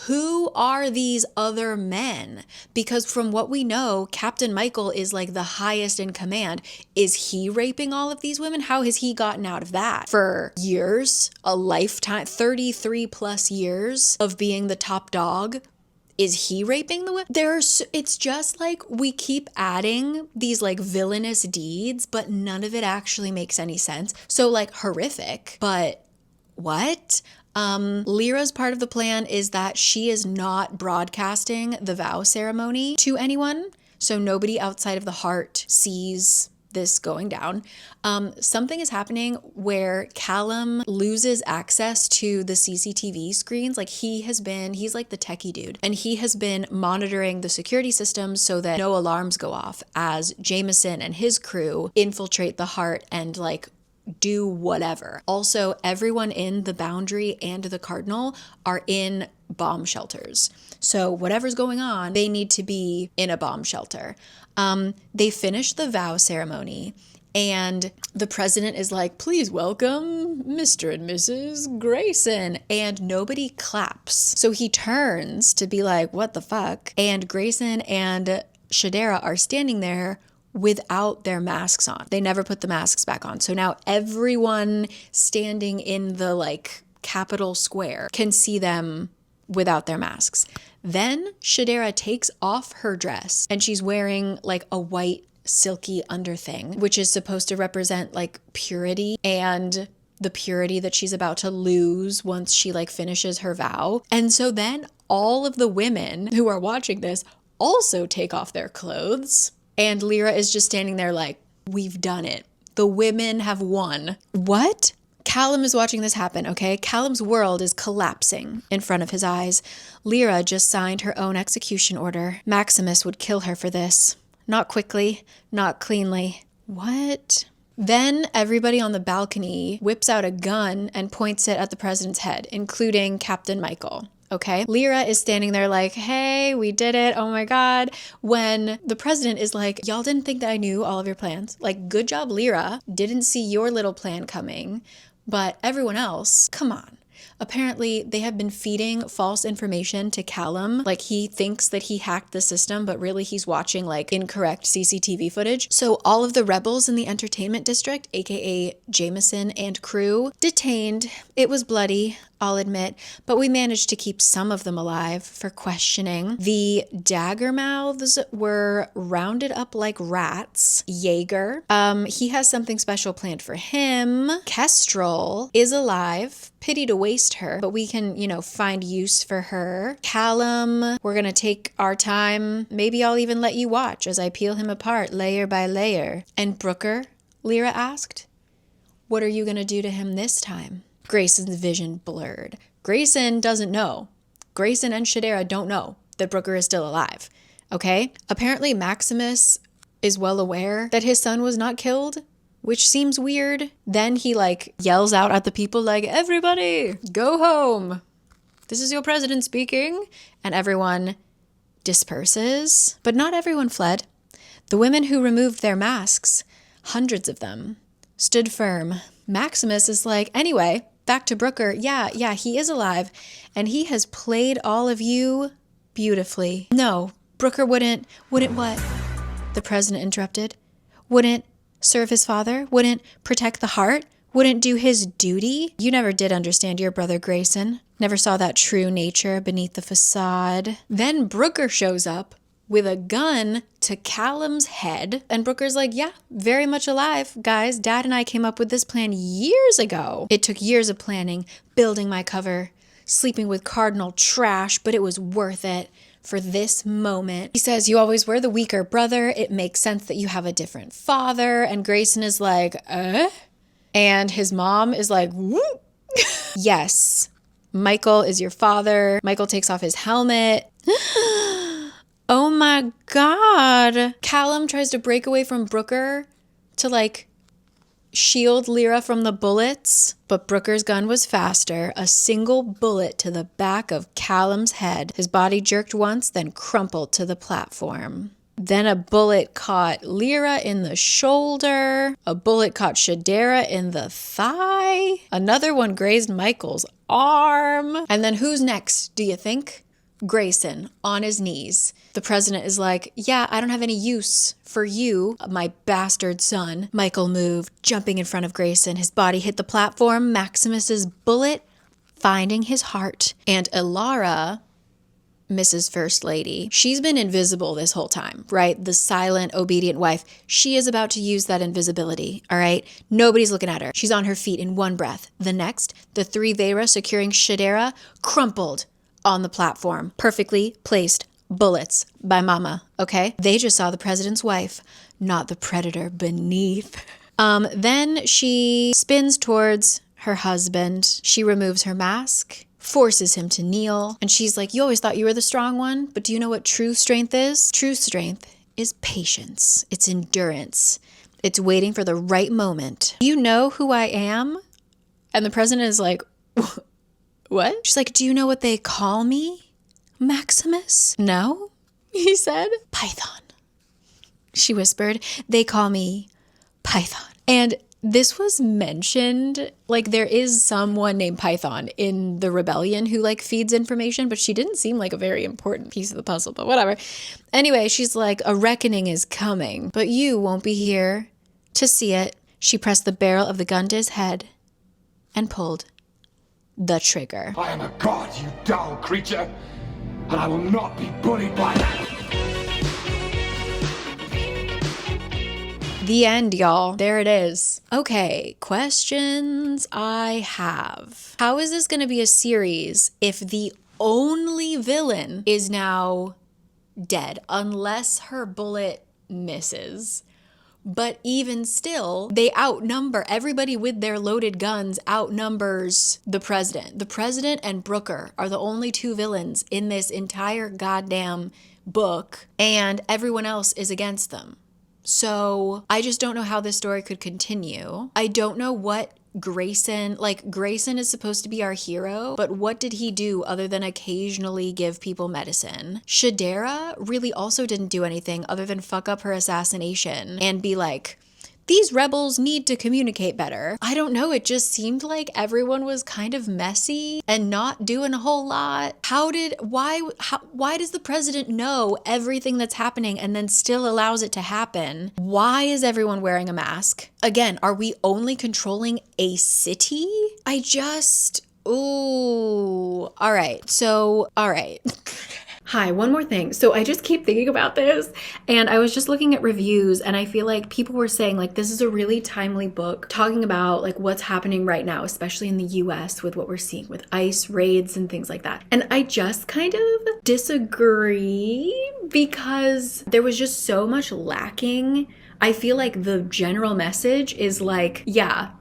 Who are these other men? Because from what we know, Captain Michael is like the highest in command. Is he raping all of these women? How has he gotten out of that? For years, a lifetime, 33 plus years of being the top dog. Is he raping the women? It's just like we keep adding these like villainous deeds, but none of it actually makes any sense. So like horrific, but what? Lyra's part of the plan is that she is not broadcasting the vow ceremony to anyone. So nobody outside of the heart sees this going down. Something is happening where Callum loses access to the CCTV screens. Like he's like the techie dude, and he has been monitoring the security systems so that no alarms go off as Jameson and his crew infiltrate the heart and like do whatever. Also, everyone in the Boundary and the Cardinal are in bomb shelters. So whatever's going on, they need to be in a bomb shelter. They finish the vow ceremony and the president is like, please welcome Mr. and Mrs. Grayson. And nobody claps. So he turns to be like, what the fuck? And Grayson and Shadera are standing there without their masks on. They never put the masks back on. So now everyone standing in the like Capitol Square can see them without their masks. Then Shadera takes off her dress and she's wearing like a white silky underthing, which is supposed to represent like purity and the purity that she's about to lose once she like finishes her vow. And so then all of the women who are watching this also take off their clothes. And Lyra is just standing there like, we've done it. The women have won. What? Callum is watching this happen, okay? Callum's world is collapsing in front of his eyes. Lyra just signed her own execution order. Maximus would kill her for this. Not quickly, not cleanly. What? Then everybody on the balcony whips out a gun and points it at the president's head, including Captain Michael. Okay, Lyra is standing there like, hey, we did it. Oh my God. When the president is like, y'all didn't think that I knew all of your plans. Like, good job, Lyra. Didn't see your little plan coming. But everyone else, come on. Apparently, they have been feeding false information to Callum. Like, he thinks that he hacked the system, but really he's watching like incorrect CCTV footage. So all of the rebels in the entertainment district, aka Jameson and crew, detained. It was bloody. I'll admit, but we managed to keep some of them alive for questioning. The Daggermouths were rounded up like rats. Jaeger, he has something special planned for him. Kestrel is alive. Pity to waste her, but we can, find use for her. Callum, we're gonna take our time. Maybe I'll even let you watch as I peel him apart layer by layer. And Brooker, Lyra asked, what are you gonna do to him this time? Grayson's vision blurred. Grayson doesn't know. Grayson and Shadera don't know that Brooker is still alive, okay? Apparently Maximus is well aware that his son was not killed, which seems weird. Then he yells out at the people like, everybody, go home. This is your president speaking. And everyone disperses. But not everyone fled. The women who removed their masks, hundreds of them, stood firm. Maximus is like, anyway, back to Brooker. Yeah, he is alive. And he has played all of you beautifully. No, Brooker wouldn't what? The president interrupted. Wouldn't serve his father? Wouldn't protect the heart? Wouldn't do his duty? You never did understand your brother Grayson. Never saw that true nature beneath the facade. Then Brooker shows up with a gun to Callum's head. And Brooker's like, yeah, very much alive. Guys, Dad and I came up with this plan years ago. It took years of planning, building my cover, sleeping with cardinal trash, but it was worth it for this moment. He says, you always were the weaker brother. It makes sense that you have a different father. And Grayson is like, And his mom is like, whoop. Yes, Michael is your father. Michael takes off his helmet. Oh my God. Callum tries to break away from Brooker to shield Lyra from the bullets, but Brooker's gun was faster. A single bullet to the back of Callum's head. His body jerked once, then crumpled to the platform. Then a bullet caught Lyra in the shoulder. A bullet caught Shadera in the thigh. Another one grazed Michael's arm. And then who's next, do you think? Grayson, on his knees. The president is like, yeah, I don't have any use for you, my bastard son. Michael moved, jumping in front of Grayson. His body hit the platform, Maximus's bullet finding his heart. And Ilara, Mrs. First Lady, she's been invisible this whole time, right? The silent, obedient wife. She is about to use that invisibility, all right? Nobody's looking at her. She's on her feet in one breath. The next, the three Vera securing Shadera crumpled on the platform. Perfectly placed bullets by mama, okay? They just saw the president's wife, not the predator beneath. Then she spins towards her husband. She removes her mask, forces him to kneel, and she's like, you always thought you were the strong one, but do you know what true strength is? True strength is patience. It's endurance. It's waiting for the right moment. You know who I am? And the president is like, what? She's like, do you know what they call me? Maximus? No, he said. Python. She whispered, they call me Python. And this was mentioned, there is someone named Python in the rebellion who feeds information, but she didn't seem like a very important piece of the puzzle, but whatever. Anyway, she's like, a reckoning is coming, but you won't be here to see it. She pressed the barrel of the gun to his head and pulled the trigger. I am a god, you dull creature, and I will not be bullied by that. The end, y'all. There it is. Okay, questions I have. How is this going to be a series if the only villain is now dead, unless her bullet misses? But even still, they outnumber, everybody with their loaded guns outnumbers the president. The president and Brooker are the only two villains in this entire goddamn book, and everyone else is against them. So I just don't know how this story could continue. I don't know what Grayson is supposed to be our hero, but what did he do other than occasionally give people medicine? Shadera really also didn't do anything other than fuck up her assassination and be like, these rebels need to communicate better. I don't know, it just seemed like everyone was kind of messy and not doing a whole lot. Why does the president know everything that's happening and then still allows it to happen? Why is everyone wearing a mask? Again, are we only controlling a city? Ooh, all right. So, all right. Hi, one more thing. So I just keep thinking about this, and I was just looking at reviews, and I feel like people were saying like this is a really timely book talking about like what's happening right now, especially in the US with what we're seeing with ICE raids and things like that. And I just kind of disagree because there was just so much lacking. I feel like the general message is like, yeah,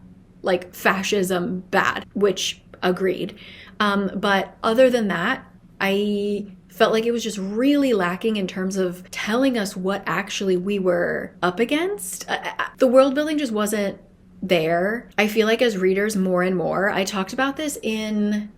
like fascism bad, which agreed. But other than that, I felt like it was just really lacking in terms of telling us what actually we were up against. The world building just wasn't there. I feel like as readers more and more, I talked about this in,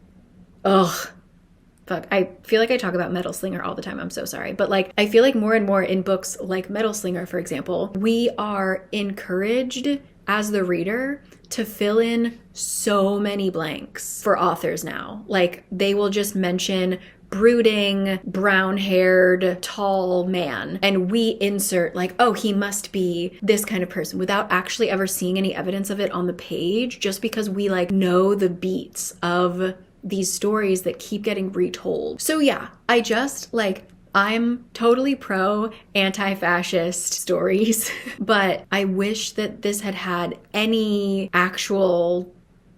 I feel like I talk about Metal Slinger all the time. I'm so sorry. But like, I feel like more and more in books like Metal Slinger, for example, we are encouraged as the reader to fill in so many blanks for authors now. Like they will just mention brooding, brown-haired, tall man, and we insert like, oh, he must be this kind of person without actually ever seeing any evidence of it on the page, just because we like know the beats of these stories that keep getting retold. So yeah, I just like, I'm totally pro anti-fascist stories, but I wish that this had had any actual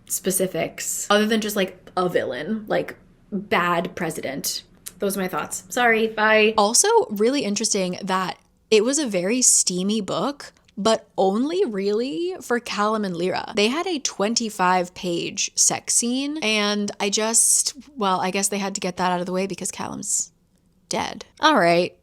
specifics other than just like a villain, like bad president. Those are my thoughts. Sorry, bye. Also, really interesting that it was a very steamy book, but only really for Callum and Lyra. They had a 25-page sex scene, and I guess they had to get that out of the way because Callum's dead. All right.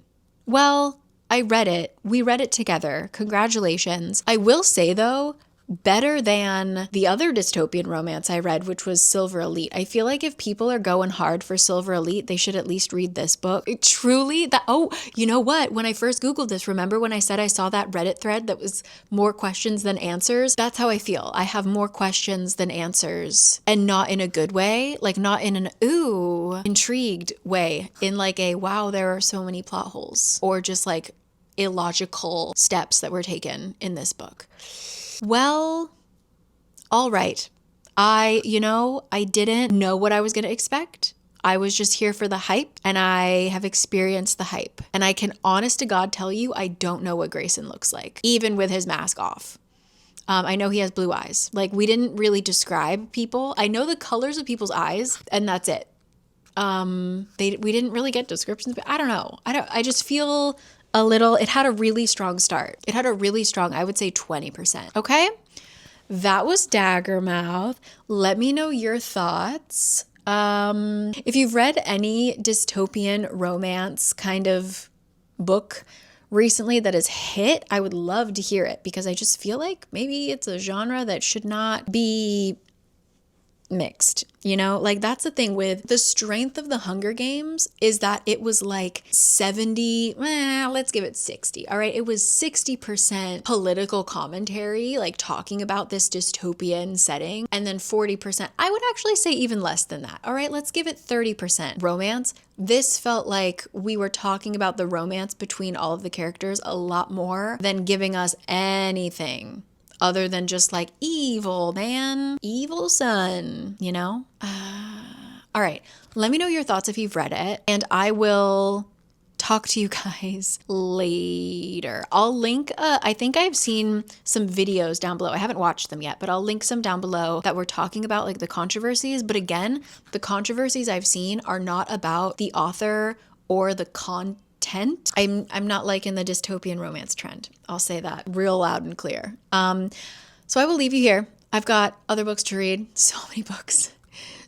Well, I read it. We read it together. Congratulations. I will say though, better than the other dystopian romance I read, which was Silver Elite. I feel like if people are going hard for Silver Elite, they should at least read this book. You know what? When I first Googled this, remember when I said I saw that Reddit thread that was more questions than answers? That's how I feel. I have more questions than answers, and not in a good way, like not in an ooh, intrigued way, in like a wow, there are so many plot holes, or just like illogical steps that were taken in this book. Well, all right. I didn't know what I was going to expect. I was just here for the hype, and I have experienced the hype. And I can honest to God tell you, I don't know what Grayson looks like, even with his mask off. I know he has blue eyes. Like, we didn't really describe people. I know the colors of people's eyes, and that's it. We didn't really get descriptions, but I don't know. I just feel it had a really strong start. It had a really strong, I would say 20%. Okay. That was Daggermouth. Let me know your thoughts. If you've read any dystopian romance kind of book recently that has hit, I would love to hear it, because I just feel like maybe it's a genre that should not be mixed, like that's the thing with the strength of the Hunger Games, is that it was like 70, let's give it 60. All right. It was 60% political commentary, like talking about this dystopian setting, and then 40%, I would actually say even less than that. All right. Let's give it 30% romance. This felt like we were talking about the romance between all of the characters a lot more than giving us anything other than just like evil man, evil son, All right, let me know your thoughts if you've read it, and I will talk to you guys later. I'll link, I think I've seen some videos down below. I haven't watched them yet, but I'll link some down below that we're talking about like the controversies. But again, the controversies I've seen are not about the author or the content. I'm not liking the dystopian romance trend. I'll say that real loud and clear. So I will leave you here. I've got other books to read. So many books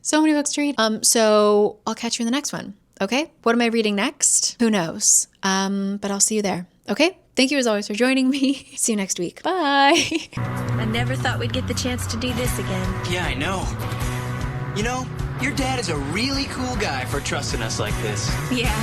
to read. So I'll catch you in the next one. Okay. What am I reading next? Who knows? But I'll see you there. Okay. Thank you as always for joining me. See you next week. Bye. I never thought we'd get the chance to do this again. Yeah, I know. Your dad is a really cool guy for trusting us like this. Yeah.